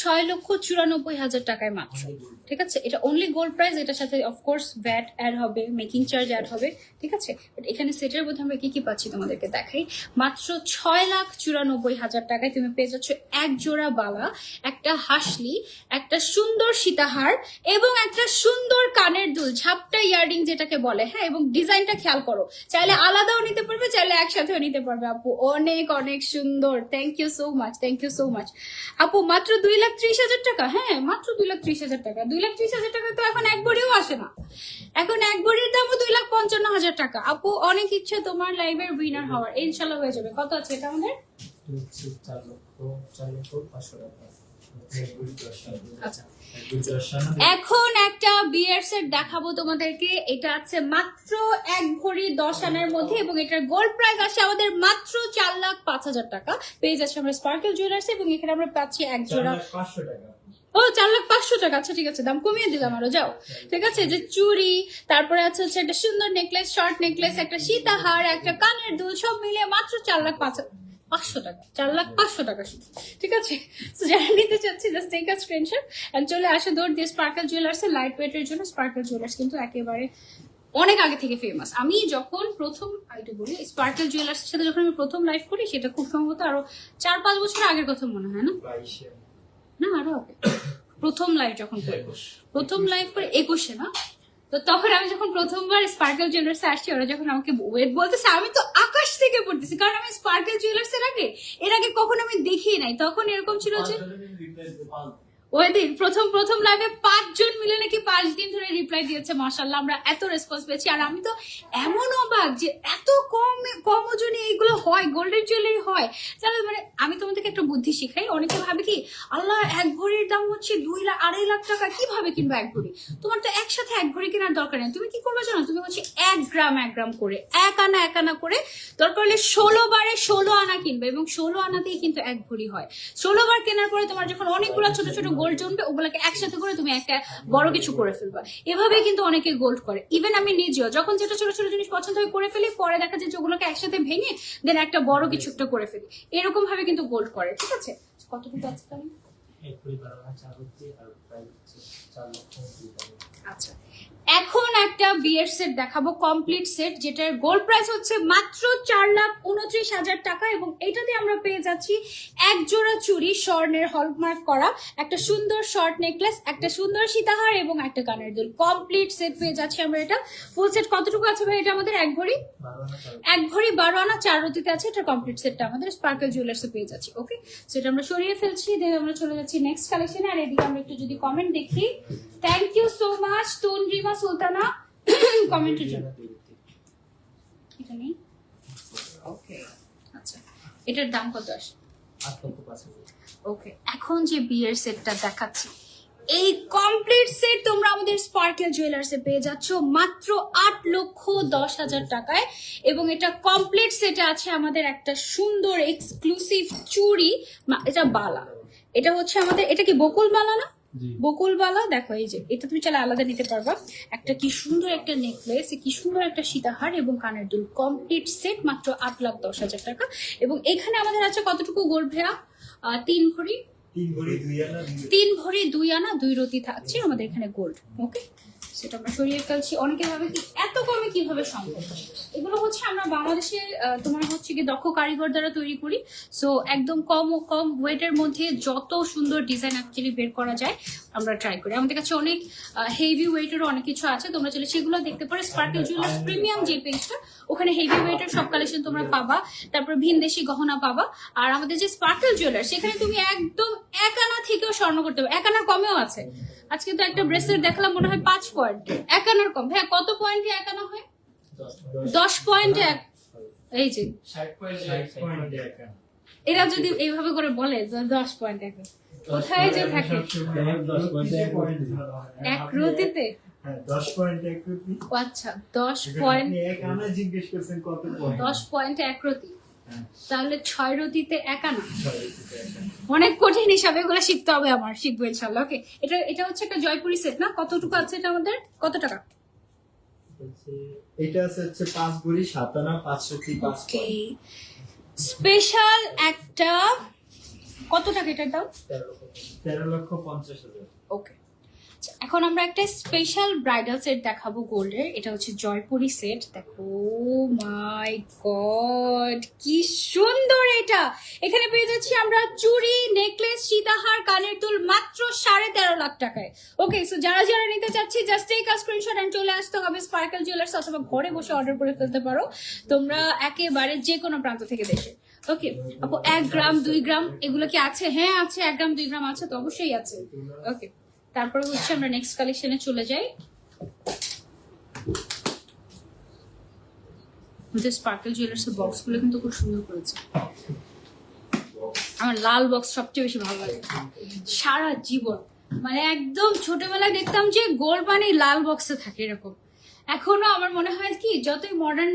Speaker 1: 6,94,000 টাকায় মাত্র। ঠিক আছে, এটা অনলি গোল্ড প্রাইস, এটার সাথে অফকোর্স ভ্যাট অ্যাড হবে, মেকিং চার্জ অ্যাড হবে। ঠিক আছে, বাট এখানে সেটের মধ্যে আমরা কি কি পাচ্ছি তোমাদেরকে দেখাই। মাত্র 6,94,000 টাকায় তুমি পেয়ে যাচ্ছ এক জোড়া বালা, একটা হাসলি, একটা সুন্দর সীতাহার এবং একটা সুন্দর কানের দুল, ঝাপটা ইয়াররিং যেটাকে বলে। হ্যাঁ, এবং ডিজাইনটা খেয়াল করো, চাইলে আলাদাও নিতে পারবে, চাইলে একসাথেও নিতে পারবে। আপু অনেক অনেক সুন্দর, thank you so much, thank you so much. আপু মাত্র 2,30,000 টাকা। হ্যাঁ, মাত্র 2,30,000 টাকা। 2,30,000 টাকা তো এখন এক ভরিও আসে না, এখন এক ভরির দামও 2,55,000 টাকা। আপু অনেক ইচ্ছে তোমার লাইভের উইনার হওয়ার, ইনশাল্লাহ হয়ে যাবে। কত আছে এটা আমাদের?
Speaker 3: 4,05,000 টাকা।
Speaker 1: আচ্ছা, এখন একটা বিয়ের সেট দেখাবো তোমাদেরকে। এটা আছে মাত্র 1 ভরি 10 আনার মধ্যে এবং এটার গোল্ড প্রাইস আসে আমাদের মাত্র 4,05,000 টাকা। পেয়ে যাচ্ছে আমরা স্পার্কেল জুয়েলার্স এবং এখানে আমরা পাচ্ছি এক জোড়া
Speaker 3: 500 টাকা।
Speaker 1: ও 4,05,000 টাকা। আচ্ছা ঠিক আছে, দাম কমিয়ে দিলাম আরো, যাও। ঠিক আছে, যে চুড়ি, তারপরে হচ্ছে একটা সুন্দর নেকলেস, শর্ট নেকলেস, একটা সীতাহার, একটা কানের দুল, সব মিলিয়ে মাত্র 4,05,000 টাকা। 4,05,000 টাকা শুধু। ঠিক আছে, তো যারা নিতে চাচ্ছি just take a screenshot and চলে আসে দৌড় দিয়ে স্পার্কেল জুয়েলার্স এর। লাইট ওয়েটের জন্য স্পার্কেল জুয়েলার্স কিন্তু একেবারে অনেক আগে থেকে ফেমাস। আমি যখন প্রথম আইটু বলি স্পার্কেল জুয়েলার্স এর সাথে যখন আমি প্রথম লাইভ করি, সেটা খুব সম্ভবত আরো 4-5 বছর আগের কথা মনে হয়, না না আরো আগে। প্রথম লাইভ যখন করি, প্রথম লাইভ করে 21-এ না, তো তখন আমি যখন প্রথমবার স্পার্কেল জুয়েলার্সে আসছি, ওরা যখন আমাকে ওয়েট বলতেছে, আমি তো আকাশ থেকে পড়তেছি, কারণ আমি স্পার্কেল জুয়েলার্স এর আগে কখনো আমি দেখিই নাই। তখন এরকম ছিল যে ওই দিন প্রথম লাইভে 5 জন মিলে নাকি 5 দিন ধরে রিপ্লাই দিয়েছে। মাশাআল্লাহ, আমরা এত রেসপন্স পেয়েছি। আর আমি তো এমন অবাক যে এত কম ওজনে এইগুলো হয়, গোল্ডেন জুয়েলারি হয়। তাহলে মানে আমি তোমাদেরকে একটা বুদ্ধি শিখাই। অনেকে ভাবে কি, আল্লাহ এক ভরির দাম হচ্ছে 2-2.5 লাখ টাকা, কিভাবে কিনবো এক ভরি? তোমার তো একসাথে এক ভরি কেনার দরকার নেই। তুমি কি করবে জানো? তুমি হচ্ছে 1 গ্রাম করে, 1 আনা করে, দরকার হলে 16 বারে 16 আনা কিনবে এবং 16 আনাতেই কিন্তু এক ভরি হয়। 16 বার কেনার পরে তোমার যখন অনেকগুলো ছোট ছোট গোল্ড জমবে, ওগুলোকে একসাথে করে তুমি একটা বড় কিছু করে ফেলবা। এভাবে কিন্তু অনেকে গোল্ড করে। ইভেন আমি নিজেও যখন যেটা ছোট ছোট জিনিস পছন্দ হয় করে ফেলি, পরে দেখা যায় যে ওগুলোকে একসাথে ভেঙে দেন একটা বড় কিছু একটা করে ফেলি। এরকম ভাবে কিন্তু গোল্ড করে। ঠিক আছে, কতটুকু আছে তাহলে? আচ্ছা, এখন একটা বিয়ের সেট দেখাবো, কমপ্লিট সেট, যেটার গোল্ড প্রাইস হচ্ছে মাত্র 4,29,000 টাকা এবং এটাতে আমরা পেয়ে যাচ্ছি এক জোড়া চুড়ি, স্বর্ণের হলমার্ক করা, একটা সুন্দর শর্ট নেকলেস, একটা সুন্দর সীতাহার এবং একটা কানের দুল। কমপ্লিট সেট পেয়ে যাচ্ছি আমরা। এটা ফুল সেট কতটুকু আছে ভাই? এটা আমাদের 1 ভরি 12 আনা 4 রতিতে আছে। এটা কমপ্লিট সেটটা আমাদের স্পার্কেল জুয়েলার্সে পেয়ে যাচ্ছি। ওকে, সেটা আমরা সরিয়ে ফেলছি, দেন আমরা চলে যাচ্ছি নেক্সট কালেকশনে। আর এদিকে আমরা একটু যদি কমেন্ট দেখি, thank you so much Tandrima Sultana কমেন্টের জন্য। এটা নেই, ওকে। আচ্ছা, এটার দাম কত আসে?
Speaker 3: 8,05,000।
Speaker 1: ওকে, এখন যে বিয়ের সেটটা দেখাচ্ছি, এই কমপ্লিট সেট তোমরা আমাদের স্পার্কেল জুয়েলার্সে পেয়ে যাচ্ছ মাত্র 8,10,000 টাকায় এবং এটা কমপ্লিট সেটে আছে আমাদের একটা সুন্দর এক্সক্লুসিভ চুড়ি, এটা বালা, এটা হচ্ছে আমাদের, এটা কি বকুল বালা না? বকুল বালা। দেখো এই যে এটা তুমি চাইলে আলাদা নিতে পারবা। একটা কি সুন্দর একটা নেকলেস, কি সুন্দর একটা সীতাহার এবং কানের দুল, কমপ্লিট সেট মাত্র 8,10,000 টাকা। এবং এখানে আমাদের আছে কতটুকু গোল্ড ভেয়া? 3 ভরি 2 আনা 2 রতি থাকছে আমাদের এখানে গোল্ড। ওকে, সেটা আমরা সরিয়ে ফেলছি। অনেকে ভাবে কি এত কমে কিভাবে সম্ভব? এগুলো হচ্ছে আমরা বাংলাদেশে তোমার হচ্ছে কি দক্ষ কারিগর দ্বারা তৈরি করি। সো একদম কম ওয়েটের মধ্যে যত সুন্দর ডিজাইন অ্যাকচুয়ালি বের করা যায় আমরা ট্রাই করি। আমাদের কাছে অনেক হেভি ওয়েটেরও অনেক কিছু আছে, তোমরা চলে সেগুলো দেখতে পারো। স্পার্কেল জুয়েলার্স প্রিমিয়াম যে পেজটা, ওখানে হেভি ওয়েটের সব কালেকশন তোমরা পাবা, তারপর ভিনদেশি গহনা পাবা। আর আমাদের যে স্পার্কেল জুয়েলার্স, সেখানে তুমি একদম 1 আনা থেকেও স্বর্ণ করতে পারবে, 1 আনা কমেও আছে। আজকে তো একটা ব্রেসলেট দেখলাম, মনে হয় 5 পয়েন্ট, 1 আনার কম। হ্যাঁ, কত পয়েন্টে 1 আনা হয়? 10 পয়েন্টে এই যে 60 এরা যদি এইভাবে করে বলে 10 পয়েন্ট, কোথায় যে থাকে 1 রতিতে।
Speaker 2: 10 পয়েন্ট 1 রতি।
Speaker 1: আচ্ছা, 10 পয়েন্ট
Speaker 2: 1 আনা জিজ্ঞেস করছেন কত পয়েন্ট?
Speaker 1: 10 পয়েন্টে 1 রতি, তাহলে 6 রতিতে 1 আনা। অনেক কঠিন হিসাবে, এগুলো শিখতে হবে আমার, শিখবো ইনশাআল্লাহ। ওকে, এটা হচ্ছে একটা জয়পুরি সেট না? কতটুকু আছে এটা আমাদের? কত টাকা?
Speaker 2: এটা আছে হচ্ছে 5 ভরি 7 আনা 5 রতি 5
Speaker 1: ওকে, স্পেশাল একটা কত টাকা এটার দাম?
Speaker 2: 13,50,000।
Speaker 1: ওকে, এখন আমরা একটা স্পেশাল ব্রাইডাল সেট দেখাবো গোল্ডের। এটা হচ্ছে জয়পুরি সেট। দেখো, মাই গড কি সুন্দর এটা! এখানে পেয়ে যাচ্ছি আমরা চুড়ি, নেকলেস, সীতাহার, কানের দুল মাত্র 13.5 লাখ টাকায়। ওকে, সো যারা যারা নিতে চাচ্ছি just take a screenshot and চলে আসতে হবে স্পার্কেল জুয়েলার্স, অথবা ঘরে বসে অর্ডার করে ফেলতে পারো তোমরা একেবারে যে কোনো প্রান্ত থেকে দেশে। ওকে আপু, 1 গ্রাম 2 গ্রাম এগুলো কি আছে? হ্যাঁ আছে, 1 গ্রাম 2 গ্রাম আছে তো, অবশ্যই আছে। ওকে, তারপরে হচ্ছে আমরা নেক্সট কালেকশনে চলে যাই। আমাদের স্পার্কেল জুয়েলার্স এর বক্স গুলো কিন্তু খুব সুন্দর করেছে। আমার লাল বক্স সবচেয়ে বেশি ভালো লাগে সারা জীবন। মানে একদম ছোটবেলায় দেখতাম যে গোল্ড মানে লাল বক্সে থাকে এরকম। এখনো আমার মনে হয় কি, যতই মডার্ন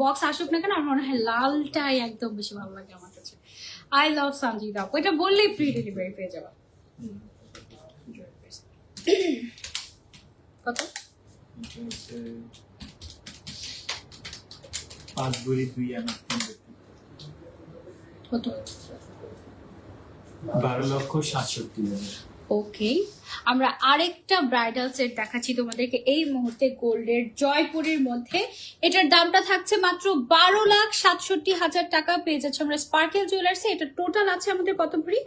Speaker 1: বক্স আসুক না কেন, আমার মনে হয় লালটাই একদম বেশি ভালো লাগে আমার কাছে। আই লাভ সঞ্জিতা আপু, এটা বললেই ফ্রি ডেলিভারি পেয়ে যাবা। কত?
Speaker 2: 5 ভরি 2 আনা।
Speaker 1: কত?
Speaker 2: 12,67,000।
Speaker 1: ওকে, আমরা আরেকটা ব্রাইডাল সেট দেখাচ্ছি তোমাদেরকে এই মুহূর্তে গোল্ডের জয়পুরের মধ্যে। এটার দামটা থাকছে মাত্র 12,67,000 টাকা। পেয়ে যাচ্ছে আমরা স্পার্কেল জুয়েলার্সে। এটা টোটাল আছে আমাদের কত ভরি?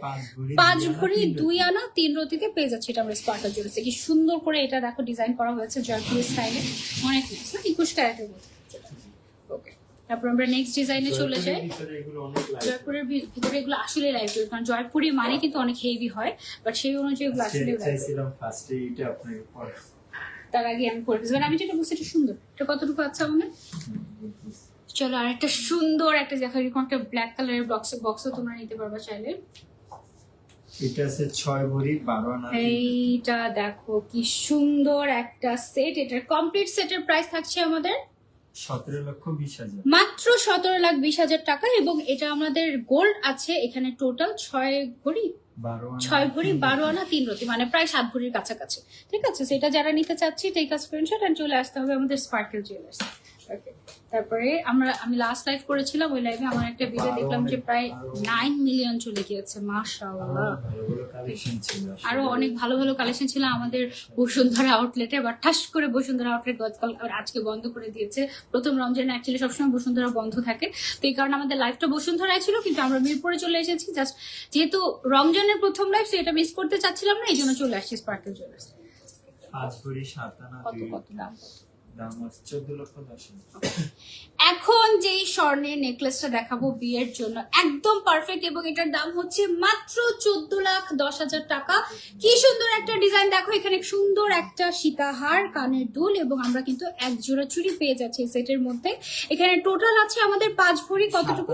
Speaker 1: 5 ভরি 2 আনা 3 রতিতে পেয়ে যাচ্ছে এটা আমরা স্পার্কেল জুয়েলার্সে। কি সুন্দর করে এটা দেখো ডিজাইন করা হয়েছে জয়পুরের স্টাইলে, অনেক নাইস না? 21 ক্যারেটের মধ্যে। ওকে, তারপর আমরা নেক্সট ডিজাইনে চলে যাই। জয়পুরের ভিতরে এগুলো আসলে লাইট ওয়েট, কারণ জয়পুরি মানে কিন্তু অনেক হেভি হয়, বাট সেই অনুযায়ী এগুলো আসলে
Speaker 2: চাইছিলাম ফার্স্টে এটা আপনাকে পরে।
Speaker 1: তার আগে আমি পরে ফেলছি, আমি যেটা বুঝছি এটা সুন্দর। এটা কতটুকু আছে আমাদের? চলো আরেকটা সুন্দর একটা দেখা, এরকম একটা ব্ল্যাক কালারের বক্সও তোমরা নিতে পারবা চাইলে।
Speaker 2: এটা আছে 6 ভরি 12 আনা।
Speaker 1: এইটা দেখো কি সুন্দর একটা সেট। এটার কমপ্লিট সেটের প্রাইস থাকছে আমাদের
Speaker 2: 17,20,000।
Speaker 1: মাত্র 17,20,000 টাকা। এবং এটা আমাদের গোল্ড আছে এখানে টোটাল 6 ভরি 12 আনা 3 রতি, মানে প্রায় 7 ভরির কাছাকাছি। ঠিক আছে, সেটা যারা নিতে চাচ্ছি টেক আ স্ক্রিনশট এন্ড চলে আসতে হবে আমাদের স্পার্কেল জুয়েলার্স। ওকে, তারপরে আমি লাস্ট লাইভ করেছিলাম, ওই লাইভে আমার একটা ভিডিও দেখলাম যে প্রায় 9 মিলিয়ন চলে গিয়েছে। মাশাআল্লাহ, আরো অনেক ভালো ভালো কালেকশন ছিল আমাদের বসুন্ধরা আউটলেটে, বাট ঠাস করে বসুন্ধরা আউটলেট গতকাল আজকে বন্ধ করে দিয়েছে। প্রথম রমজানে অ্যাকচুয়ালি সবসময় বসুন্ধরা বন্ধ থাকে, তো এই কারণে আমাদের লাইভটা বসুন্ধরায় ছিল, কিন্তু আমরা মিরপুরে চলে এসেছি। জাস্ট যেহেতু রমজানের প্রথম লাইভ, সেটা মিস করতে চাচ্ছিলাম না, এই জন্য চলে আসছি স্পার্কেল জুয়েলার্স।
Speaker 2: 5 ভরি 7 আনা।
Speaker 1: কত দাম?
Speaker 2: দাম হচ্ছে 14,10,000।
Speaker 1: এখন যেই স্বর্ণের নেকলেসটা দেখাবো বিয়ের জন্য একদম পারফেক্ট, এবং এটার দাম হচ্ছে মাত্র 14,10,000 টাকা। কি সুন্দর একটা ডিজাইন দেখো, এখানে সুন্দর একটা সীতাহার, কানের দুল, এবং আমরা কিন্তু 1 জোড়া চুড়ি পেয়ে যাচ্ছি এই সেটের মধ্যে। এখানে টোটাল আছে আমাদের 5 ভরি কতটুকু?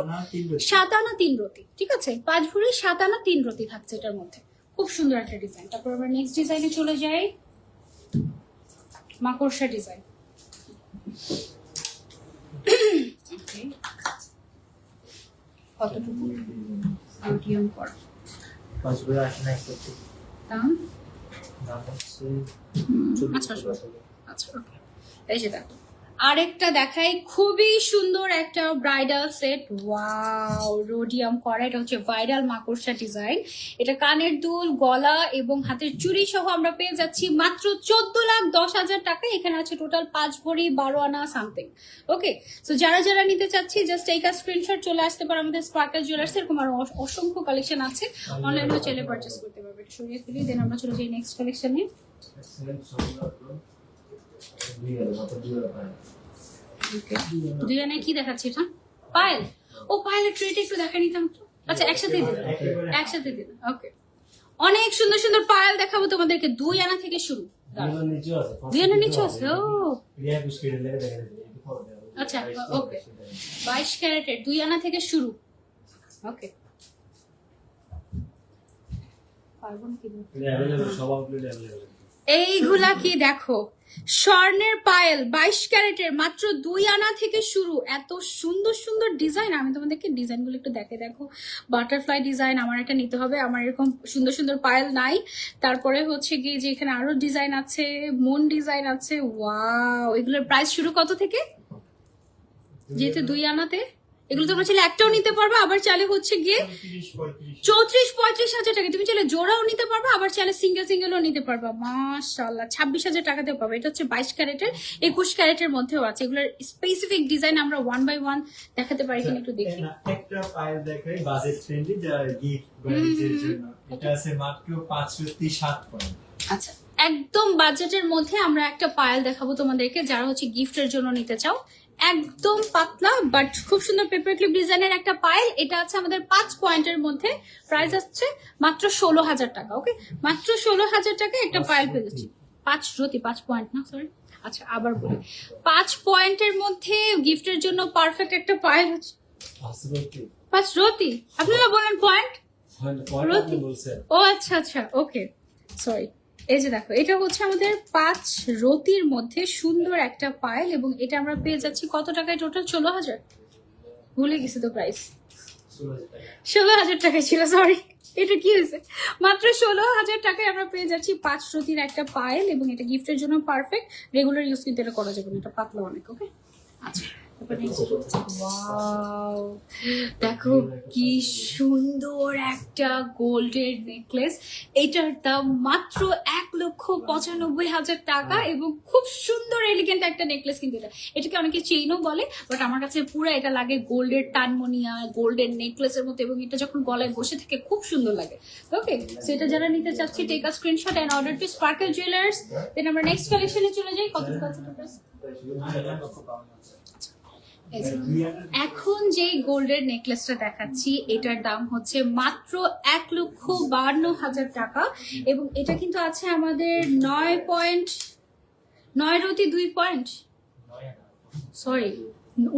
Speaker 1: 7 আনা 3 রতি। ঠিক আছে, 5 ভরি 7 আনা 3 রতি থাকছে এটার মধ্যে। খুব সুন্দর একটা ডিজাইন। তারপর আমরা নেক্সট ডিজাইনে চলে যাই, মাকড়সা ডিজাইন। কতটুকু? মিডিয়াম করা।
Speaker 2: 5 ভরি 8 আনা 1
Speaker 1: দাম
Speaker 2: দাম হচ্ছে
Speaker 1: আচ্ছা আচ্ছা, ওকে। এই যে দেখো আরেকটা দেখাই, খুবই সুন্দর একটা ব্রাইডাল সেট। ওয়াও, রোডিয়াম করা। এটা হচ্ছে ভাইরাল মাকড়সা ডিজাইন। এটা কানের দুল, গলা এবং হাতের চুড়ি সহ আমরা পেয়ে যাচ্ছি মাত্র 14,10,000 টাকা। এখানে আছে টোটাল 5 ভরি 12 আনা সামথিং। ওকে, সো যারা যারা নিতে চাচ্ছি জাস্ট টেক আ স্ক্রিনশট চলে আসতে পারো আমাদের স্পার্কেল জুয়েলার্স। এরকম আরো অসংখ্য কালেকশন আছে, অনলাইনেও চাইলে পারচেস করতে পারবে। এটা সরিয়ে ফেলি, দেন আমরা চলে যাই নেক্সট কালেকশনে। দুজনে কি দেখাচ্ছে এটা? পায়েল। ও, পায়েলের ট্রেটা একটু দেখা নিতাম তো। আচ্ছা, একসাথে দিন। ওকে, অনেক সুন্দর সুন্দর পায়েল দেখাবো তোমাদেরকে। 2 আনা থেকে শুরু। 2 আনা নিচে আছে। ও আচ্ছা, ওকে, 22 ক্যারেটের 2 আনা থেকে শুরু। ওকে, এইগুলা কি দেখো, স্বর্ণের পায়েল 22 ক্যারেটের মাত্র 2 আনা থেকে শুরু। এত সুন্দর সুন্দর ডিজাইন। আমি তোমাদেরকে ডিজাইনগুলো একটু দেখো। বাটারফ্লাই ডিজাইন আমার একটা নিতে হবে, আমার এরকম সুন্দর সুন্দর পায়েল নাই। তারপরে হচ্ছে গিয়ে যে এখানে আরো ডিজাইন আছে, মুন ডিজাইন আছে। ওয়াও, এগুলোর প্রাইস শুরু কত থেকে? যেহেতু 2 আনাতে এগুলো তোমরা চাইলে একটাও নিতে পারবে, আবার চাইলে হচ্ছে গিয়ে 34-35 হাজার টাকা তুমি চাইলে জোড়াও নিতে পারবে, আবার চাইলে সিঙ্গেলও নিতে পারবা। মাশাআল্লাহ 26,000 টাকাতেও পাবে। এটা হচ্ছে 22 ক্যারেটের, 21 ক্যারেটের মধ্যেও আছে। এগুলোর স্পেসিফিক ডিজাইন আমরা 1 বাই 1 দেখাতে পারি কিনা একটু দেখি।
Speaker 2: একটা পায়েল দেখাই বাজেট ফ্রেন্ডলি, যা গিফট বা নিজের জন্য। এটা আছে মাত্র 5.7 পয়েন্ট।
Speaker 1: আচ্ছা, একদম বাজেটের মধ্যে আমরা একটা পায়েল দেখাবো তোমাদেরকে, যারা হচ্ছে গিফটের জন্য নিতে চাও। একদম পাতলা বাট খুব সুন্দর পেপার ক্লিপ ডিজাইনের একটা পায়েল। এটা আছে আমাদের 5 পয়েন্টের মধ্যে, প্রাইস আসছে মাত্র 16,000 টাকা। ওকে, মাত্র 16,000 টাকা একটা পায়েল পেয়ে যাচ্ছি। 5 পয়েন্ট না, সরি। আচ্ছা আবার বলি, 5 পয়েন্টের মধ্যে গিফটের জন্য পারফেক্ট একটা পায়েল হচ্ছে 5 রতি। আপনারা বলেন পয়েন্ট রতি। ও আচ্ছা আচ্ছা, ওকে সরি। এই যে দেখো, এটা হচ্ছে আমাদের 5 রতির মধ্যে সুন্দর একটা পায়েল, এবং এটা আমরা পেয়ে যাচ্ছি কত টাকায়? টোটাল 16,000, ভুলে গেছি তো প্রাইস। 16,000 টাকায় ছিল, সরি। এটা কি হয়েছে? মাত্র 16,000 টাকায় আমরা পেয়ে যাচ্ছি 5 রতির একটা পায়েল, এবং এটা গিফটের জন্য পারফেক্ট। রেগুলার ইউজ কিন্তু এটা করা যাবে না, এটা পাতলা অনেক। ওকে, আচ্ছা ওয়াও, দেখো কি সুন্দর একটা গোল্ডের নেকলেস। এটার দাম মাত্র 1,95,000 টাকা, এবং খুব সুন্দর এলিগেন্ট একটা নেকলেস। কিন্তু এটাকে অনেকে চেইনও বলে, বাট আমার কাছে পুরো এটা লাগে গোল্ডের টানমনিয়া, গোল্ডের নেকলেসের মতো, এবং এটা যখন গলায় বসে থাকে খুব সুন্দর লাগে। ওকে, সেটা যারা নিতে চাচ্ছি, take a screenshot and order to Sparkle Jewellers. Then আমরা নেক্সট কালেকশনে চলে যাই। কত আছে প্রাইস? এখন যে গোল্ডের নেকলেসটা দেখাচ্ছি, এটার দাম হচ্ছে মাত্র 1,52,000 টাকা, এবং এটা কিন্তু আছে আমাদের 9 রতি 2 পয়েন্ট। সরি,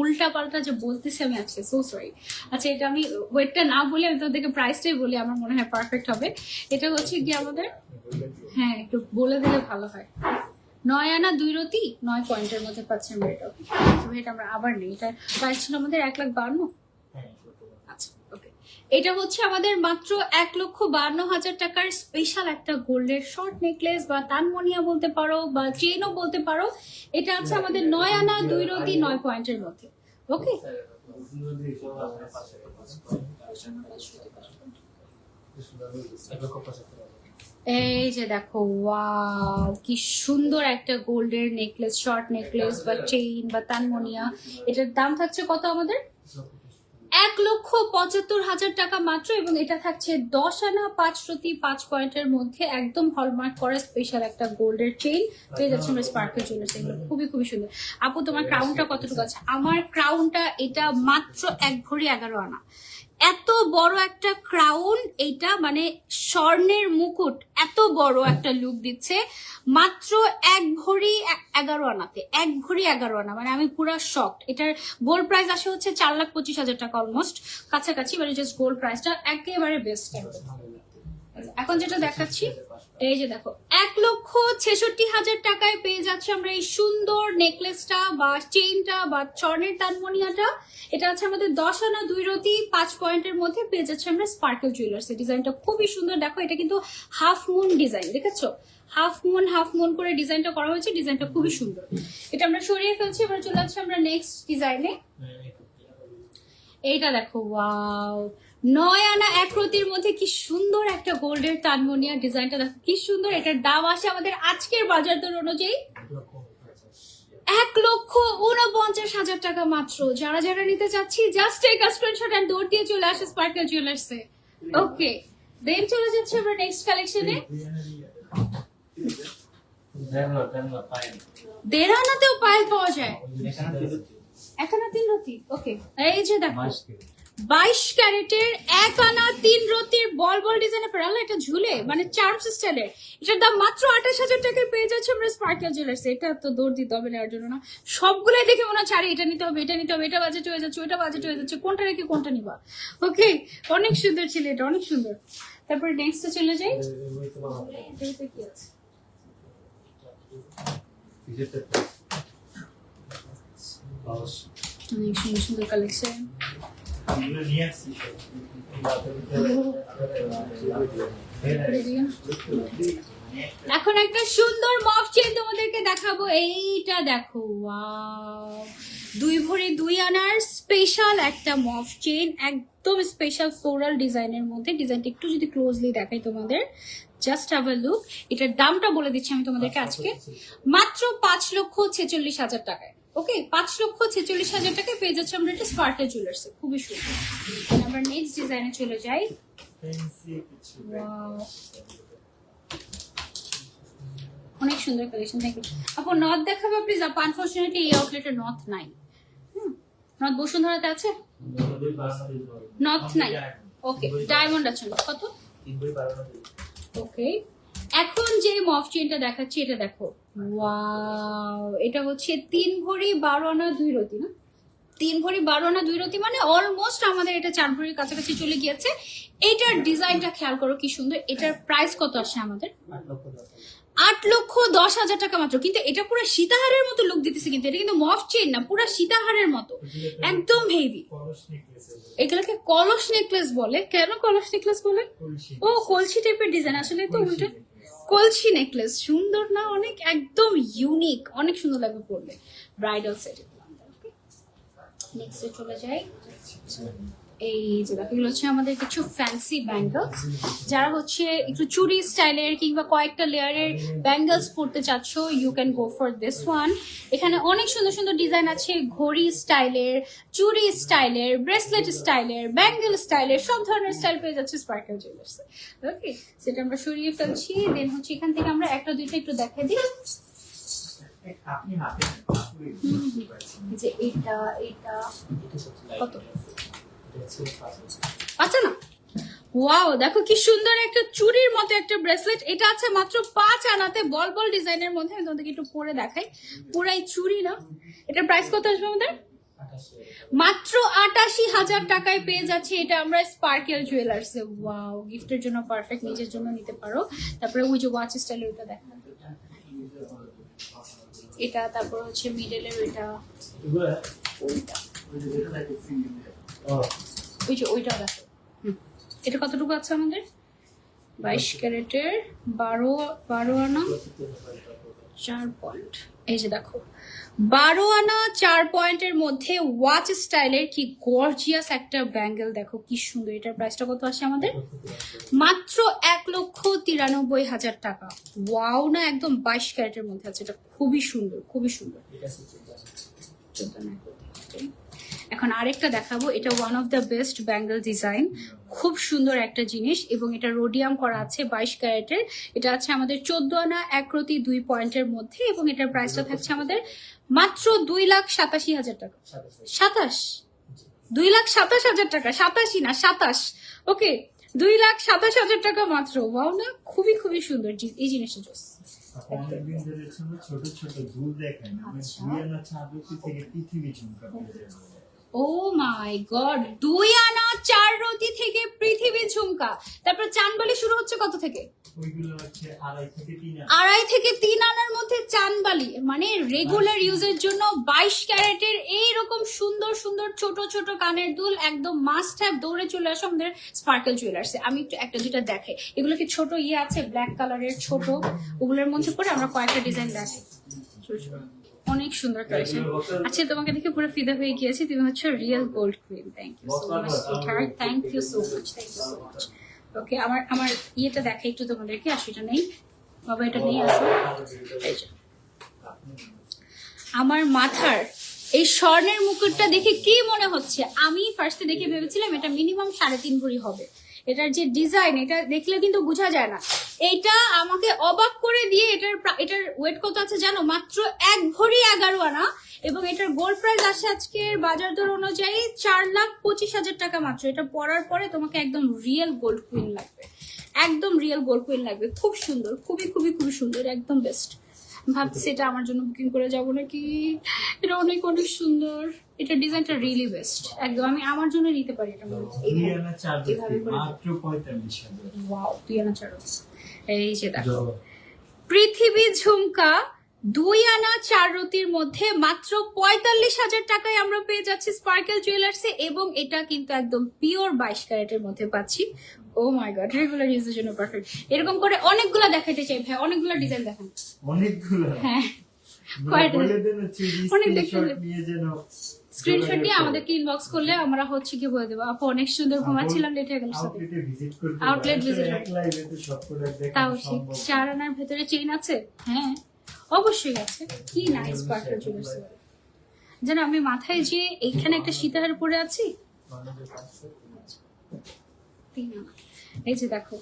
Speaker 1: উল্টা পাল্টা যে বলতেছি আমি, আজকে সো সরি। আচ্ছা, এটা আমি ওয়েটটা না বলে আমি তোমাদেরকে প্রাইসটাই বলি, আমার মনে হয় পারফেক্ট হবে। এটা হচ্ছে কি আমাদের, হ্যাঁ একটু বলে দিলে ভালো হয়। 9 আনা 2 রতি 9 পয়েন্টের মধ্যে পাচ্ছেন এটা। এটা আমরা আবার নেই, এটা প্রাইস ছিল আমাদের 1,52,000। আচ্ছা ওকে, এটা হচ্ছে আমাদের মাত্র 1,52,000 টাকার স্পেশাল একটা গোল্ডের শর্ট নেকলেস, বা তানমনিয়া বলতে পারো, বা চেইনও বলতে পারো। এটা আছে আমাদের 9 আনা 2 রতি 9 পয়েন্টের মধ্যে। ওকে, এই যে দেখো, ওয়াও কি সুন্দর একটা গোল্ডের নেকলেস, শর্ট নেকলেস বা চেইন বা তানমনিয়া। এটার দাম থাকছে কত আমাদের? 1,75,000 টাকা মাত্র, এবং এটা থাকছে 10 আনা 5 রতি 5 পয়েন্টের মধ্যে, একদম হলমার্ক করা স্পেশাল একটা গোল্ডের চেইন পেয়ে যাচ্ছে আমরা স্পার্কেল জুয়েলার্স। এগুলো খুবই খুবই সুন্দর। আপু তোমার ক্রাউনটা কতটুকু আছে? আমার ক্রাউনটা এটা মাত্র 1 ভরি 11 আনা। এত বড় একটা ক্রাউন, এইটা মানে স্বর্ণের মুকুট, এত বড় একটা লুক দিচ্ছে মাত্র 1 ভরি 11 আনাতে। 1 ভরি 11 আনা, মানে আমি পুরো শকড। এটার গোল্ড প্রাইস আসে হচ্ছে 4,25,000 টাকা, অলমোস্ট কাছাকাছি, মানে জাস্ট গোল্ড প্রাইসটা একেবারে বেস্ট। এখন যেটা দেখাচ্ছি, এই যে দেখো, 1,66,000 টাকায় পেয়ে যাচ্ছে আমরা এই সুন্দর নেকলেসটা বা চেইনটা বা স্বর্ণের তানমনিয়াটা। এটা আছে আমাদের 10 আনা 2 রতি 5 পয়েন্টের মধ্যে, পেয়ে যাচ্ছে আমরা স্পার্কেল জুয়েলার্স। ডিজাইনটা খুবই সুন্দর। দেখো, এটা কিন্তু হাফ মুন ডিজাইন, দেখেছো? হাফ মুন করে ডিজাইনটা করা হয়েছে। ডিজাইনটা খুবই সুন্দর। এটা আমরা সরিয়ে ফেলছি, এবার চলে যাচ্ছি আমরা নেক্সট ডিজাইনে। এইটা দেখো, ওয়াও, 9 আনা 1 রতির মধ্যে কি সুন্দর একটা গোল্ডের তানমনিয়া। ডিজাইনটা দেখো কি সুন্দর। এটার দাম আসে আমাদের আজকের বাজার দর অনুযায়ী 1,49,000 টাকা মাত্র। যারা যারা নিতে চাচ্ছি, just take a screenshot and দৌড় দিয়ে চলে আসে স্পার্কেল জুয়েলার্সে। ওকে, দেন চলে যাচ্ছে আমরা নেক্সট কালেকশনে। 1.5 আনাতেও পায়েল পাওয়া যায়, 1 আনা 3 রতি। ওকে, এই যে দেখো, 22 ক্যারেটের 1 আনা 3 রতির বল বল ডিজাইনের পেরালা, এটা ঝুলে মানে চার্ম স্টাইলের। এটার দাম মাত্র 28,000 টাকায় পেয়ে যাচ্ছে আমরা স্পার্কেল জুয়েলার্স। এটা তো দৌড় দিতে হবে নেওয়ার জন্য না, সবগুলোই দেখে মনে হচ্ছে আরে এটা নিতে হবে, এটা নিতে হবে, এটা বাজেট হয়ে যাচ্ছে, ওইটা বাজেট হয়ে যাচ্ছে, কোনটা রেখে কোনটা নিবা। ওকে, অনেক সুন্দর ছিল এটা, অনেক সুন্দর। তারপরে নেক্সটে চলে যাই। এটাতে কি আছে? অনেক সুন্দর সুন্দর কালেকশন। এখন একটা সুন্দর মফ চেইন তোমাদেরকে দেখাবো। এইটা দেখো, ওয়াও, 2 ভরি 2 আনার স্পেশাল একটা মফ চেইন, একদম স্পেশাল ফ্লোরাল ডিজাইনের মধ্যে। ডিজাইনটা একটু যদি ক্লোজলি দেখাই তোমাদের, জাস্ট হ্যাভ আ লুক। এটার দামটা বলে দিচ্ছি আমি তোমাদেরকে আজকে, মাত্র 5,46,000 টাকায়। ওকে, 5,46,000 টাকায় পেয়ে যাচ্ছে আমরা এটা স্পার্কেল জুয়েলার্সে। খুবই সুন্দর। আমরা নেক্সট ডিজাইনে চলে যাই।
Speaker 2: ফ্যান্সি কিছু
Speaker 1: Wow. অনেক সুন্দর কালেকশন। থ্যাংক ইউ আপু। নথ দেখাবো প্লিজ আপু। আনফরচুনেটলি এই আউটলেটের নথ নাই। নথ বসুন্ধরাতে আছে, নথ নাই। ওকে, ডায়মন্ড আছে না? কত? ওকে, এখন যে মফ চেইনটা দেখাচ্ছি এটা দেখো। ওয়াও, এটা হচ্ছে 3 ভরি 12 আনা 2 রতি না? 3 ভরি 12 আনা 2 রতি মানে অলমোস্ট আমাদের এটা 4 ভরির কাছাকাছি চলে গিয়েছে। এটার ডিজাইনটা খেয়াল করো কি সুন্দর। এটার প্রাইস কত আসছে আমাদের? 8,10,000 টাকা মাত্র। কিন্তু এটা পুরো সীতাহারের মতো লুক দিতেছে, কিন্তু এটা কিন্তু মফ চেইন না, পুরো সীতাহারের মতো, একদম হেভি।
Speaker 2: কলস নেকলেস
Speaker 1: এগুলোকে কলস নেকলেস বলে। কেন কলস নেকলেস বলে? ও কলসি টাইপের ডিজাইন, আসলে তো উল্টো কলসি নেকলেস। সুন্দর না অনেক, একদম ইউনিক, অনেক সুন্দর লাগবে পরলে। Bridal set. নেক্সটে চলে যাই। এই যে দেখো, এগুলো হচ্ছে আমাদের কিছু ফ্যান্সি ব্যাঙ্গলস। যারা হচ্ছে একটু চুড়ি স্টাইলের কিংবা কয়েকটা লেয়ারের ব্যাঙ্গলস পরতে চাচ্ছ, you can go for this one. এখানে অনেক সুন্দর সুন্দর ডিজাইন আছে, ঘড়ি স্টাইলের, চুড়ি স্টাইলের, ব্রেসলেট স্টাইলের, ব্যাঙ্গল স্টাইলের, সব ধরনের স্টাইল পেয়ে যাচ্ছে স্পার্কেল জুয়েলার্সে। ওকে, সেটা আমরা সরিয়ে ফেলছি। দেন হচ্ছে এখান থেকে আমরা একটা দুইটা একটু দেখাই দিই।
Speaker 2: আপনি হাতে
Speaker 1: যে এটা কত আচ্ছা না? ওয়াও, দেখো কি সুন্দর একটা চুড়ির মতো একটা ব্রেসলেট। এটা আছে মাত্র 5 আনাতে, বল বল ডিজাইনের মধ্যে। আমি তোমাদেরকে একটু পরে দেখাই। পুরাই চুড়ি না। এটার প্রাইস কত আসবে আমাদের? মাত্র 88,000 টাকায় পেয়ে যাচ্ছে এটা আমরা স্পার্কেল জুয়েলার্সে। ওয়াও, গিফটের জন্য পারফেক্ট, নিজের জন্য নিতে পারো। তারপরে ওই যে ওয়াচ স্টাইলের ওটা দেখা, এটা তারপর হচ্ছে মিডলের ওইটা, ওইটা ওই যে ওইটা দেখো। এটা কতটুকু আছে আমাদের? 22 ক্যারেটের 12 আনা 4 পয়েন্ট। এই যে দেখো 12 আনা 4 পয়েন্টের মধ্যে ওয়াচ স্টাইলের কি গর্জিয়াস একটা ব্যাঙ্গেল। দেখো কি সুন্দর। এটার প্রাইসটা কত আসে আমাদের? মাত্র 1,93,000 টাকা। ওয়াও না, একদম 22 ক্যারেটের মধ্যে আছে। এটা খুবই সুন্দর, খুবই সুন্দর। এখন আরেকটা দেখাবো। এটা one of the best bangle design, খুব সুন্দর একটা জিনিস। এবং এটা রোডিয়াম করা আছে 22 ক্যারেটের। এটা আছে আমাদের 14 আনা 1 রতি 2 পয়েন্টের মধ্যে। এবং এটার প্রাইসটা থাকছে আমাদের মাত্র 2,87,000 টাকা। 27, 2,27,000 টাকা, 87 না 27। ওকে, 2,27,000 টাকা মাত্র। ওয়াও না, খুবই খুবই সুন্দর এই জিনিসটা। জোস।
Speaker 2: অনেকদিন ধরে ছোট ছোট দুল দেখায় না, আমি দুইয়ানা চাঁদুকি থেকে পৃথিবী ঝুমকা পেয়ে যাবো।
Speaker 1: ও মাই গড, 2 আনা 4 রতি থেকে পৃথিবী ঝুমকা। তারপর চানবালি শুরু হচ্ছে কত থেকে?
Speaker 2: ওইগুলো হচ্ছে 2.5 থেকে 3 আনা।
Speaker 1: 2.5 থেকে 3 আনার মধ্যে চানবালি, মানে রেগুলার ইউজের জন্য 22 ক্যারেটের এইরকম সুন্দর সুন্দর ছোট ছোট কানের দুল একদম মাস্ট হ্যাভ। দৌড়ে চলে আসো আমাদের স্পার্কেল জুয়েলার্সে। আমি একটু একটা দুইটা দেখাই। এগুলো কি ছোট ইয়ে আছে ব্ল্যাক কালারের ছোট, ওগুলোর মধ্যে করে আমরা কয়েকটা ডিজাইন দেখাই। অনেক সুন্দর কালেকশন। আচ্ছা, তোমাকে দেখে পুরো ফিদা হয়ে গিয়েছি। তুমি হচ্ছে real gold queen. Thank you so much sweetheart, thank you so much, thank you so much. Okay, আমার ইয়েটা দেখাই একটু তোমাদেরকে। আসো, এটা নেই বাবা, এটা নেই। আসো, এই যে আমার মাথার এই স্বর্ণের মুকুটটা দেখে কি মনে হচ্ছে? আমি ফার্স্টে দেখে ভেবেছিলাম এটা মিনিমাম 3.5 ভরি হবে। এটার যে ডিজাইন, এটা দেখলে কিন্তু বোঝা যায় না। এটা আমাকে অবাক করে দিয়ে। এটার ওয়েট কত আছে জানো? মাত্র 1 ভরি 11 আনা। এবং এটার গোল্ড প্রাইস আসে আজকের বাজার দর অনুযায়ী 4,25,000 টাকা মাত্র। এটা পরার পরে তোমাকে একদম রিয়েল গোল্ড কুইন লাগবে, একদম রিয়েল গোল্ড কুইন লাগবে। খুব সুন্দর, খুবই খুবই খুবই সুন্দর, একদম বেস্ট। ভাবছি এটা আমার জন্য বুকিং করে যাবো নাকি। এটা অনেক অনেক সুন্দর। এটা ডিজাইনটা রিয়েলি বেস্ট, একদম আমি আমার জন্য নিতে পারি এটা।
Speaker 2: দুইয়ানা চাঁদুকি মাত্র 45,000।
Speaker 1: ওয়াও, 2 আনা 4। এই যে দেখো পৃথিবী ঝুমকা 2 আনা 4 রতির মধ্যে মাত্র 45,000 টাকায় আমরা পেয়ে যাচ্ছি স্পার্কেল জুয়েলার্সে। এবং এটা কিন্তু একদম পিওর 22 ক্যারেটের মধ্যে পাচ্ছি। ও মাই গড, রেগুলার ইউজের জন্য পারফেক্ট। এরকম করে অনেকগুলো দেখাইতে চাই ভাই, অনেকগুলো ডিজাইন দেখান।
Speaker 2: অনেকগুলো।
Speaker 1: হ্যাঁ, কয়টা?
Speaker 2: বলে দেন হচ্ছে
Speaker 1: অনেক
Speaker 2: স্ক্রিনশট
Speaker 1: দেখতে-
Speaker 2: নিয়ে যেন
Speaker 1: স্ক্রিনশট নিয়ে আমাদেরকে ইনবক্স করলে আমরা হচ্ছে কি বলে দেবো, আপু অনেক সুন্দর ঘুমাচ্ছিলাম, লেট হয়ে গেল সাথে।
Speaker 2: আউটলেটে ভিজিট করতে
Speaker 1: Outlet visit
Speaker 2: এক লাইভে তো সব প্রোডাক্ট
Speaker 1: তাও
Speaker 2: দেখানো
Speaker 1: ঠিক।
Speaker 2: সম্ভব
Speaker 1: 4 আনার ভেতরে চেইন আছে? হ্যাঁ অবশ্যই আছে। কি নাইস পার্টনার জুয়েলার্স। যেন আমি মাথায় যে এইখানে একটা সীতাহার পরে আছি। 3 আনা। এই যে দেখো,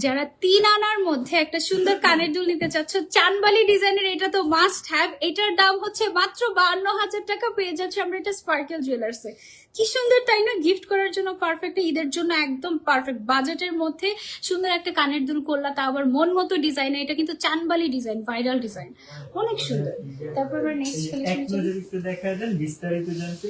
Speaker 1: যারা 3 আনার মধ্যে একটা সুন্দর কানের দুল নিতে চাচ্ছ, চানবালি ডিজাইনের, এটা তো মাস্ট হ্যাভ। এটার দাম হচ্ছে মাত্র 52,000 টাকা, পেয়ে যাচ্ছে আমরা এটা স্পার্কেল জুয়েলার্সে। কি সুন্দর তাই না? গিফট করার জন্য পারফেক্ট, ঈদের জন্য একদম পারফেক্ট। বাজেটের মধ্যে সুন্দর একটা কানের দুল করলা, তা আবার মন মতো ডিজাইন। এটা কিন্তু চানবালি ডিজাইন, ভাইরাল ডিজাইন, অনেক সুন্দর। তারপর আমরা নেক্সট
Speaker 2: এই এক নজরে একটু দেখা দেন বিস্তারিত জানতে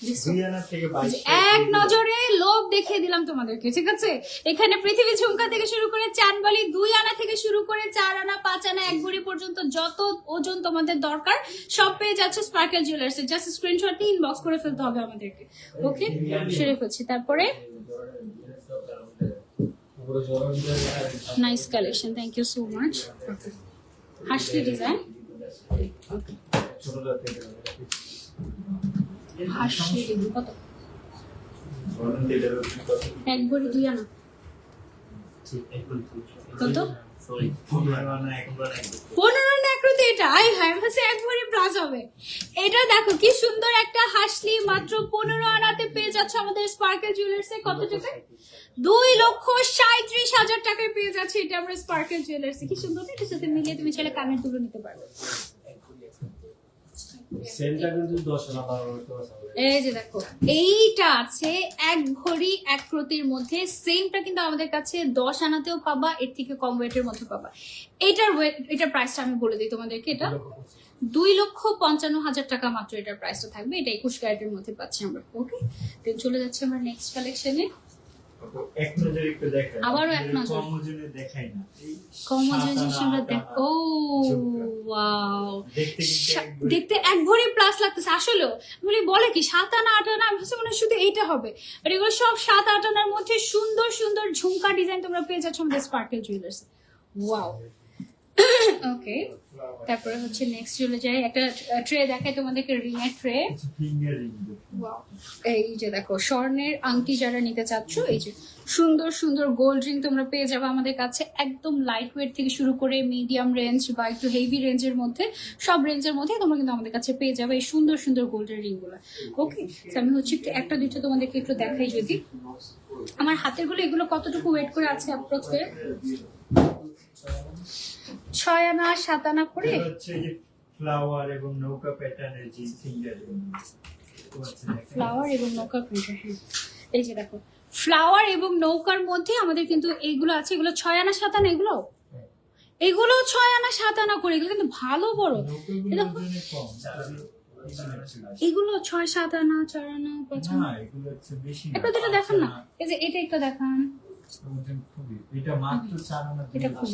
Speaker 2: 2 আনা থেকে 22
Speaker 1: এক নজরে লোভ দেখিয়ে দিলাম তোমাদেরকে, ঠিক আছে? এখানে পৃথিবী ঝুমকা থেকে শুরু করে চানবালি 2 আনা থেকে শুরু করে 4 আনা, 5 আনা, 1 ভরি পর্যন্ত যত ওজন তোমাদের দরকার সব পেয়ে যাচ্ছে স্পার্কেল জুয়েলার্সে। জাস্ট স্ক্রিনশট নিয়ে ইনবক্স করে ফেলতে হবে আমাদেরকে। ওকে, সেরে ফেলছি। তারপরে nice collection, thank you so much. হাসলি ডিজাইন, হাসলি ডিজাইন কত? 1 ভরি 2 আনা কত?
Speaker 2: 15 আনা একবার
Speaker 1: 15 আনা একরতি। এটা আই হাই ভাসে 1 ভরি প্লাস হবে। এটা দেখো কি সুন্দর একটা হাসলি, মাত্র 15 আনাতে পেয়ে যাচ্ছে আমাদের স্পার্কেল জুয়েলার্সে। কত টাকা? 2,37,000 টাকায় পেয়ে যাচ্ছে এটা আমরা স্পার্কেল জুয়েলার্সে। কি সুন্দর না? এটার সাথে মিলিয়ে তুমি চাইলে কানের দুলো নিতে পারবে।
Speaker 3: সেলটা কিন্তু 10 আনা 12 হতে পারে।
Speaker 1: এই যে দেখো, এইটা আছে 1 ভরি 1 প্রতির মধ্যে। সেমটা কিন্তু আমাদের কাছে 10 আনাতেও পাবা, এর থেকে কম ওয়েটের মধ্যে পাবা। এটার ওয়েট, এটার প্রাইসটা আমি বলে দিই তোমাদেরকে। এটা 2,55,000 টাকা মাত্র এটার প্রাইসটা থাকবে। এটা 21 ক্যারেটের মধ্যে পাচ্ছি আমরা। ওকে, তো চলে যাচ্ছে আমরা নেক্সট কালেকশনে।
Speaker 2: এক নজরে একটু দেখাই
Speaker 1: আবারও এক নজর।
Speaker 2: কম ওজনে দেখাই না এই
Speaker 1: কম ওজনের
Speaker 2: সাত আনা,
Speaker 1: আমরা
Speaker 2: আট
Speaker 1: দেখ।
Speaker 2: আনা,
Speaker 1: ও
Speaker 2: ঝুমকা।
Speaker 1: ওয়াও,
Speaker 2: দেখতে কিন্তু এক ভরি।
Speaker 1: দেখতে 1 ভরি প্লাস লাগতেছে। আসলেও মানে বলে কি 7 আনা 8 আনা, আমি ভাবছি মনে হয় শুধু এইটা হবে, আর এগুলো সব 7 8 আনার মধ্যে সুন্দর সুন্দর ঝুমকা ডিজাইন তোমরা পেয়ে যাচ্ছ আমাদের স্পার্কেল জুয়েলার্স। ওয়াও। ওকে, তারপরে হচ্ছে নেক্সট চলে যাই। একটা ট্রে দেখাই তোমাদেরকে, রিং এর ট্রে।
Speaker 2: কিছু ফিঙ্গারিং
Speaker 1: Wow. এই যে দেখো, স্বর্ণের আংটি যারা নিতে চাচ্ছ, এই যে সুন্দর সুন্দর গোল্ড রিং তোমরা পেয়ে যাবে আমাদের কাছে। একদম লাইট ওয়েট থেকে শুরু করে মিডিয়াম রেঞ্জ বা একটু হেভি রেঞ্জের মধ্যে, সব রেঞ্জের মধ্যে তোমরা কিন্তু আমাদের কাছে পেয়ে যাবে এই সুন্দর সুন্দর গোল্ডের রিং গুলো। ওকে, আমি হচ্ছে একটু একটা দুইটা তোমাদেরকে একটু দেখাই। যদি আমার হাতের গুলো, এগুলো কতটুকু ওয়েট করে আছে অ্যাপ্রক্সে? 6 আনা 7 আনা করে।
Speaker 2: হচ্ছে যে ফ্লাওয়ার এবং নৌকা প্যাটার্নের যে ফিঙ্গারিং
Speaker 1: ফ্লাওয়ার এবং নৌকার প্রিন্টার। এই যে দেখো, ফ্লাওয়ার এবং নৌকার মধ্যে আমাদের কিন্তু এইগুলো আছে। এগুলো 6 আনা 7 আনা, এগুলো 6 আনা 7 আনা করে। এগুলো কিন্তু ভালো বড়।
Speaker 2: নৌকাগুলো ওজনে কম
Speaker 1: এগুলো 6 7 আনা 4 আনা 5 আনা।
Speaker 2: না এগুলো হচ্ছে বেশি না
Speaker 1: একটা দুটো দেখান না। এই যে এটা একটা দেখান।
Speaker 2: ওজন খুবই এটা মাত্র 4 আনা
Speaker 1: এটা খুব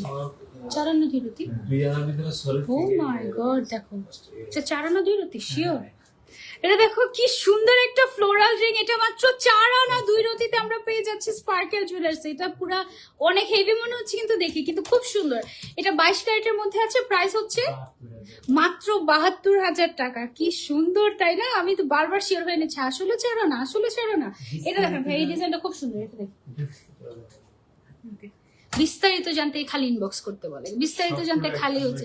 Speaker 1: 4 আনা 2 রতি।
Speaker 3: 2 আনার ভিতরে সলিড
Speaker 1: ও মাই গড, দেখো এটা 4 আনা 2 রতি শিওর। এটা দেখো কি সুন্দর একটা ফ্লোরাল রিং। এটা মাত্র 4 আনা 2 রতিতে আমরা পেয়ে যাচ্ছি স্পার্কেল জুয়েলার্স। এটা পুরা অনেক হেভি মনে হচ্ছে কিন্তু দেখি, কিন্তু খুব সুন্দর। এটা 22 ক্যারেটের মধ্যে আছে। প্রাইস হচ্ছে মাত্র 72,000 টাকা। কি সুন্দর তাই না? আমি তো বারবার শিওর হয়ে নিচ্ছি আসলে 4 আনা, আসলে 4 আনা। এটা দেখেন ভাই, এই ডিজাইনটা খুব সুন্দর। এটা দেখেন, বিস্তারিত জানতে খালি ইনবক্স করতে বলে। বিস্তারিত জানতে খালি হচ্ছে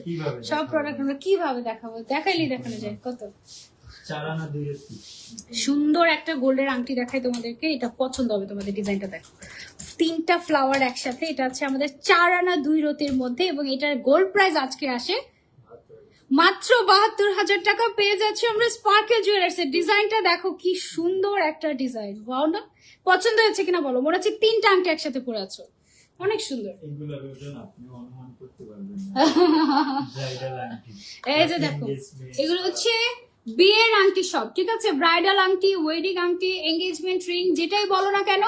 Speaker 1: সব প্রোডাক্ট আমরা কিভাবে দেখাবো, দেখাইলে দেখানো যায়। কত
Speaker 2: 4 আনা 2 রতি
Speaker 1: সুন্দর একটা গোল্ডের আংটি দেখাই তোমাদেরকে। এটা পছন্দ হবে তোমাদের। ডিজাইনটা দেখো, 3টা ফ্লাওয়ার একসাথে। এটা আছে আমাদের 4 আনা 2 রতির মধ্যে, এবং এটার গোল্ড প্রাইস আজকে আসে মাত্র 72,000 টাকা। পেয়ে যাচ্ছি আমরা স্পার্কেল জুয়েলার্স এর। ডিজাইনটা দেখো কি সুন্দর একটা ডিজাইন। ওয়াও না? পছন্দ হয়েছে কিনা বলো? মনে হচ্ছে 3টা আংটি একসাথে পরে আছো, অনেক সুন্দর।
Speaker 2: এগুলোর ওজন আপনি অনুমান করতে পারবেন না ব্রাইডাল আংটি
Speaker 1: এই যে দেখো, এগুলো হচ্ছে বিয়ের আংটি সব, ঠিক আছে? ব্রাইডাল আংটি, ওয়েডিং আংটি, এঙ্গেজমেন্ট রিং, যেটাই বলো না কেন,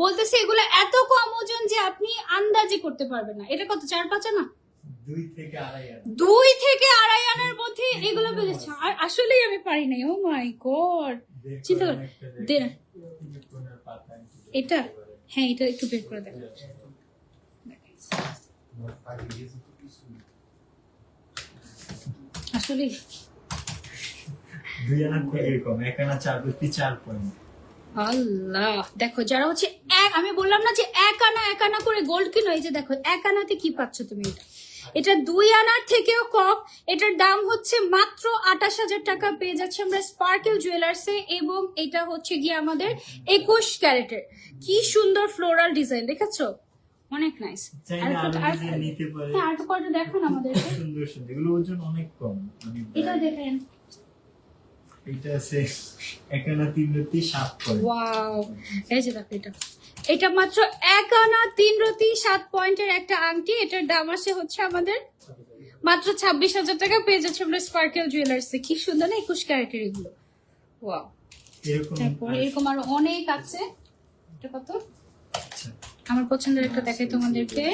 Speaker 1: বলতেছি এগুলো এত কম ওজন যে আপনি আন্দাজে করতে পারবেন না। এটা কত 4 5 আনা?
Speaker 2: 2 থেকে 2.5 আনা
Speaker 1: 2 থেকে 2.5 আনার মধ্যে এগুলো পেয়েছে। আসলেই আমি পারি নাই। ও মাই গড, চিন্তা কর। এটা হ্যাঁ, এটা একটু বের করে দেখো। আসলে
Speaker 2: 2 আনার থেকে কম, 1 আনা 4 প্রতি 4 পয়েন্ট।
Speaker 1: আল্লাহ, দেখো যারা হচ্ছে আমি বললাম না যে এক আনা করে গোল্ড কিনো, এই যে দেখো 1 আনাতে কি পাচ্ছ তুমি, এটা 2 আনার থেকেও কম। এটার দাম হচ্ছে মাত্র 28,000 টাকা। পেয়ে যাচ্ছে আমরা স্পার্কেল জুয়েলার্সে, এবং এটা হচ্ছে গিয়ে আমাদের 21 ক্যারেটের। কি সুন্দর ফ্লোরাল ডিজাইন, দেখেছো? অনেক নাইস।
Speaker 2: চাইলে আরো ডিজাইন নিতে পারে।
Speaker 1: হ্যাঁ, আর কয়টা দেখুন আমাদের।
Speaker 2: সুন্দর সুন্দর, এগুলো ওজন অনেক কম।
Speaker 1: এটা দেখেন,
Speaker 2: এটা আছে 1 আনা 3 রতি 7 পয়েন্ট।
Speaker 1: ওয়াও, এই যে দেখো এটা মাত্র 1 আনা 3 রতি 7 পয়েন্টের একটা আংটি। এটার দাম আসে হচ্ছে আমাদের মাত্র 26,000 টাকা। পেয়ে যাচ্ছে আমরা স্পার্কেল জুয়েলার্সে। কি সুন্দর না 21 ক্যারেটের এগুলো, ওয়াও। তারপরে এরকম আরো অনেক আছে। এটা কত?
Speaker 2: আচ্ছা,
Speaker 1: আমার পছন্দের একটা দেখাই তোমাদেরকে।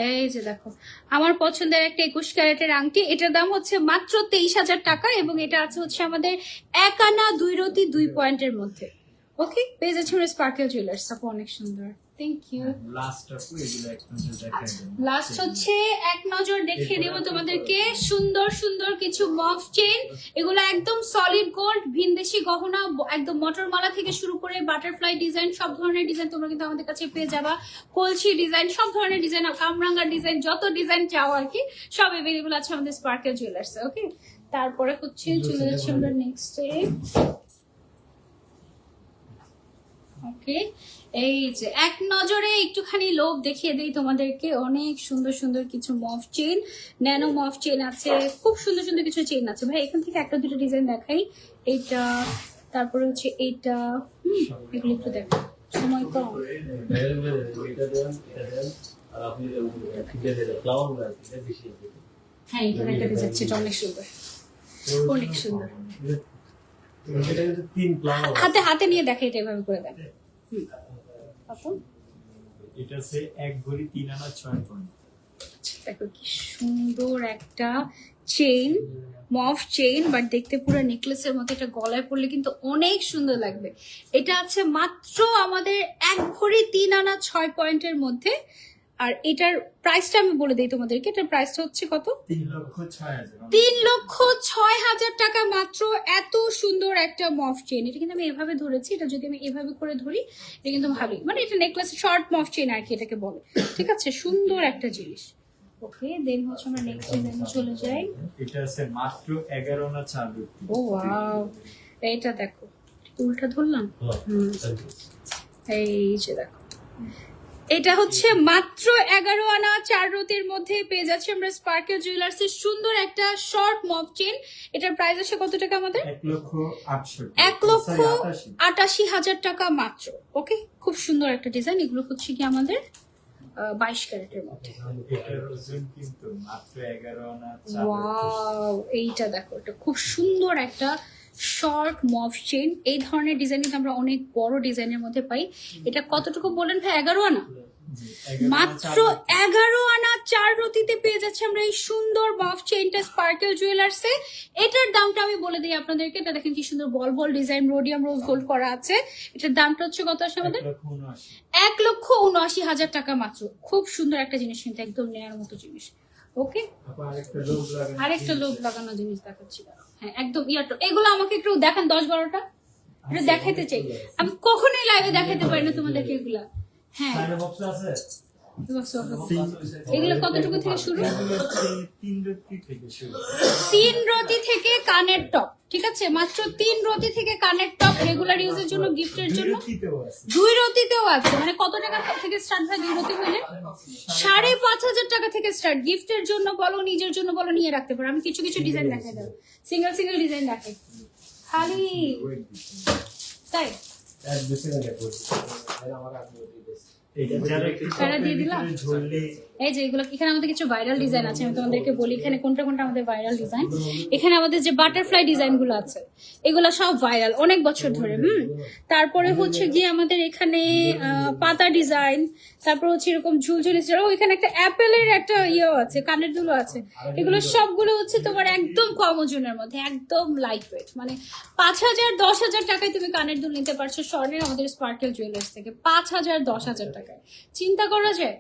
Speaker 1: এই যে দেখো, আমার পছন্দের একটা 21 ক্যারেটের আংটি। এটার দাম হচ্ছে মাত্র 23,000 টাকা, এবং এটা আছে হচ্ছে আমাদের 1 আনা 2 রতি 2 পয়েন্টের মধ্যে। ওকে, পেয়ে যাচ্ছে স্পার্কেল জুয়েলার্স। আপু অনেক সুন্দর, থ্যাংক ইউ।
Speaker 2: লাস্ট আপু এগুলো এক নজর দেখাই দেন।
Speaker 1: লাস্ট হচ্ছে এক নজর দেখিয়ে দেবো তোমাদেরকে সুন্দর সুন্দর কিছু মফ চেইন। এগুলো একদম সলিড গোল্ড, ভিনদেশি গহনা, একদম মটর মালা থেকে শুরু করে বাটারফ্লাই ডিজাইন, সব ধরনের ডিজাইন তোমরা কিন্তু আমাদের কাছে পেয়ে যাবা। কলসি ডিজাইন, সব ধরনের ডিজাইন, কামরাঙ্গার ডিজাইন, যত ডিজাইন চাও আর কি সব এভেলেবল আছে আমাদের স্পার্কেল জুয়েলার্স। ওকে, তারপরে হচ্ছে চলে যাচ্ছে আমরা নেক্সটে। ওকে, এই যে এক নজরে একটুখানি লোভ দেখিয়ে দেই তোমাদেরকে। অনেক সুন্দর সুন্দর কিছু মফ চেইন, ন্যানো মফ চেইন আছে, খুব সুন্দর সুন্দর কিছু চেইন আছে। ভাই এখান থেকে একটা দুটো ডিজাইন দেখাই। এইটা, তারপরে হচ্ছে এইটা, এগুলো একটু দেখো, সময় কম। হ্যাঁ, এখানে একটা ডিজাইন, সেটা অনেক সুন্দর, অনেক সুন্দর। হাতে হাতে নিয়ে দেখে, এটা এভাবে করে দেখে।
Speaker 2: এটা আছে 1 ভরি 3 আনা 6 পয়েন্ট।
Speaker 1: দেখো কি সুন্দর একটা চেইন, মফ চেইন, বাট দেখতে পুরো নেকলেসের মতো। এটা গলায় পরলে কিন্তু অনেক সুন্দর লাগবে। এটা আছে মাত্র আমাদের 1 ভরি 3 আনা 6 পয়েন্টের মধ্যে। আর এটার প্রাইসটা আমি বলে দিই তোমাদেরকে। এটার প্রাইসটা হচ্ছে কত? 3,06,000 টাকা মাত্র। এত সুন্দর একটা মফ চেইন। এটা কিন্তু আমি এভাবে ধরেছি, এটা যদি আমি এভাবে করে ধরি এটা কিন্তু ভালোই, মানে এটা নেকলেস শর্ট মফ চেইন আর কি এটাকে বলে। ঠিক আছে, সুন্দর একটা জিনিস। ওকে, দেন হচ্ছে আমরা নেক্সট ডিজাইনে চলে যাই।
Speaker 2: এটা আছে মাত্র 11 আনা 4 রতি।
Speaker 1: ও ওয়াও, এইটা দেখো, উল্টা ধরলাম। এই যে দেখো, এটা হচ্ছে মাত্র 11 আনা 4 রতির মধ্যে। পেয়ে যাচ্ছি আমরা স্পার্কেল জুয়েলার্সের সুন্দর একটা শর্ট মফ চেইন। এটার প্রাইস আছে কত টাকা আমাদের? 1,88,000 টাকা মাত্র। ওকে, খুব সুন্দর একটা ডিজাইন। এগুলো হচ্ছে কি আমাদের 22 ক্যারেটের মধ্যে।
Speaker 2: কিন্তু মাত্র 11 আনা 4 রতি।
Speaker 1: ওয়াও, এইটা দেখো, এটা খুব সুন্দর একটা শর্ট মফ চেইন। এই ধরনের ডিজাইন কিন্তু আমরা অনেক বড় ডিজাইনের মধ্যে পাই। এটা কতটুকু বলেন ভাই? 11 আনা মাত্র। 11 আনা 4 রতিতে পেয়ে যাচ্ছে আমরা এই সুন্দর মফ চেইনটা স্পার্কেল জুয়েলার্সে। এটার দামটা আমি বলে দিই আপনাদেরকে। এটা দেখেন কি সুন্দর ball ball design, rhodium rose gold করা আছে। এটার দামটা হচ্ছে কত আসে আমাদের? 1,79,000 টাকা মাত্র। খুব সুন্দর একটা জিনিস, কিন্তু একদম নেয়ার মতো জিনিস। ওকে, আরেকটা লোভ লাগানো জিনিস দেখাচ্ছি। হ্যাঁ, একদম ইয়ারটো। এগুলো আমাকে একটু দেখান 10-12টা, এটা দেখাইতে চাই। আমি কখনোই লাইভে দেখাতে পারি না তোমাদেরকে এগুলা। হ্যাঁ, এগুলো কতটুকু থেকে শুরু? 3 রতি থেকে কানের টপ। ঠিক আছে, মাত্র 3 রতি থেকে কানের টপ, রেগুলার ইউজের জন্য, গিফটের জন্য। 2 রতিতেও আছে। মানে কত টাকা থেকে স্টার্ট হয় 2 রতি হলে? 5,500 টাকা থেকে স্টার্ট। গিফটের জন্য বলো, নিজের জন্য বলো, নিয়ে রাখতে পারো। আমি কিছু কিছু ডিজাইন দেখাই দেবো, সিঙ্গেল সিঙ্গেল ডিজাইন দেখাই খালি, তাই এই যে এগুলো। এখানে আমাদের কিছু ভাইরাল ডিজাইন আছে, আমি তোমাদেরকে বলি এখানে কোনটা কোনটা আমাদের ভাইরাল ডিজাইন। এখানে আমাদের যে বাটারফ্লাই ডিজাইন গুলো আছে এগুলো সব ভাইরাল অনেক বছর ধরে। তারপরে হচ্ছে গিয়ে আমাদের এখানে পাতা ডিজাইন, তারপর হচ্ছে এরকম ঝুলঝুলি, এখানে একটা অ্যাপেলের একটা ইয়েও আছে, কানের দুলো আছে। এগুলো সবগুলো হচ্ছে তোমার একদম কম ওজনের মধ্যে, একদম লাইট ওয়েট। মানে 5,000-10,000 টাকায় তুমি কানের দুল নিতে পারছো স্বর্ণের আমাদের স্পার্কেল জুয়েলার্স থেকে। 5,000-10,000 টাকায় চিন্তা করা যায়।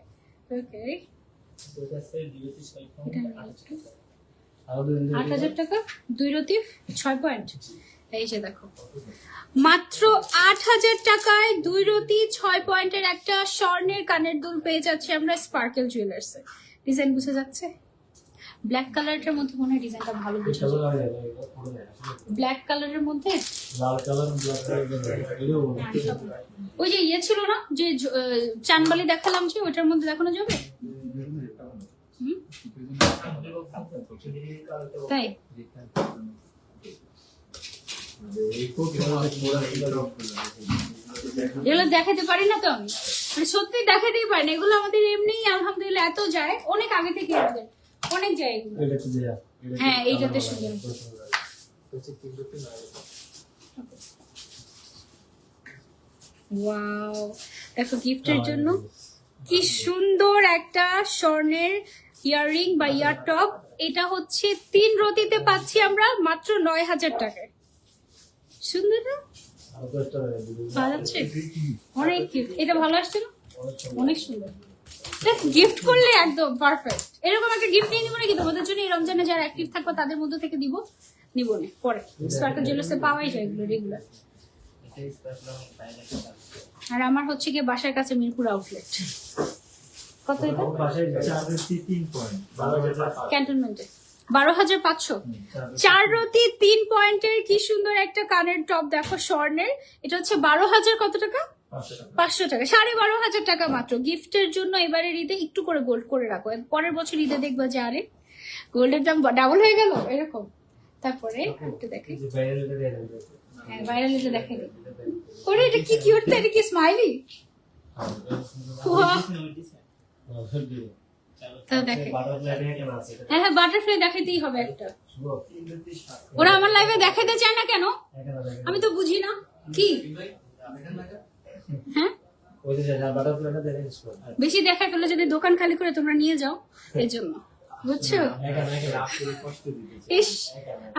Speaker 1: ওকে,
Speaker 3: আরো 2 দিন
Speaker 1: 8,000 টাকা 2 রতি 6 পয়েন্ট। এই যে দেখো মাত্র 8,000 টাকায় 2 রতি 6 পয়েন্টের একটা স্বর্ণের কানের দুল পেয়ে যাচ্ছে আমরা স্পার্কেল জুয়েলার্সে। ডিজাইন বুঝে যাচ্ছে? ব্ল্যাক কালারের মধ্যে মনে হয় ডিজাইনটা ভালো বুঝে
Speaker 3: চলো
Speaker 1: যাচ্ছে।
Speaker 3: লাগে এটা পুরো না
Speaker 1: ব্ল্যাক কালারের মধ্যে
Speaker 3: লাল কালার ব্ল্যাক কালার এটাও
Speaker 1: ওই যে ইয়ে ছিল না যে চানবালি দেখালাম যে ওটার মধ্যে দেখানো যাবে? হুম? তাই এগুলো দেখাতে পারি না তো আমি, মানে সত্যি দেখাতেই পারি না। এগুলো আমাদের এমনি আলহামদুলিল্লাহ এত যায়, অনেক আগে থেকে আমাদের অনেক যায় এগুলো।
Speaker 3: এটা কি দেয়া
Speaker 1: হ্যাঁ এইটাতে সুন্দর। ওয়াও দেখো গিফটের জন্য কি সুন্দর একটা স্বর্ণের ইয়াররিং বা ইয়ার টপ। এটা হচ্ছে 3 রতিতে পাচ্ছি আমরা মাত্র 9,000 টাকায়। সুন্দর না?
Speaker 3: আর 10 টাকা
Speaker 1: ভালো যাচ্ছে, অনেক কিউট। এটা ভালো আসছে না? অনেক সুন্দর। গিফট করলে একদম পারফেক্ট। এরকম একটা গিফট নিয়ে নিবো নাকি তোমাদের জন্য? এই রমজানে যারা অ্যাক্টিভ থাকবে তাদের মধ্যে থেকে দিব, নিব না পরে। স্পার্কেল জুয়েলার্সে পাওয়াই যায় এগুলো রেগুলার। আর আমার হচ্ছে গিয়ে বাসার কাছে মিরপুর আউটলেট। কত এটা?
Speaker 3: বাসায়
Speaker 2: 4 রতি 3 পয়েন্ট 12,500
Speaker 1: ক্যান্টনমেন্টে 12,500। 4 রতি 3 পয়েন্টের কি সুন্দর একটা কানের টপ দেখো স্বর্ণের। এটা হচ্ছে 12,000 কত টাকা? 500 টাকা, 12,500 টাকা মাত্র। গিফটের জন্য এবারে ঈদে একটু করে গোল্ড করে রাখো, পরের বছর ঈদে দেখবা যে আরে গোল্ডের দাম ডাবল হয়ে গেল এরকম। তারপরে একটু দেখে,
Speaker 3: যে বাইরে দেয়া যাবে
Speaker 1: হ্যাঁ ভাইরাল এটা দেখে নি। ওরে এটা কি কিউট, এটা কি স্মাইলি। তো দেখে
Speaker 3: বাটারফ্লাই কেন আছে এটা
Speaker 1: হ্যাঁ হ্যাঁ বাটারফ্লাই দেখাতেই হবে একটা।
Speaker 3: শুভ
Speaker 1: ওরা আমার লাইভে দেখাতে চায় না কেন?
Speaker 3: এখানে দেখেন
Speaker 1: আমি তো বুঝি না কি। হ্যাঁ
Speaker 3: ওই যে বাটারফ্লাইটা দেখেন শুভ
Speaker 1: বেশি দেখা ফেলে যদি দোকান খালি করে তোমরা নিয়ে যাও এই জন্য, বুঝছো?
Speaker 3: এখানে
Speaker 2: লাভ করে কষ্ট দিতেছে।
Speaker 1: ইস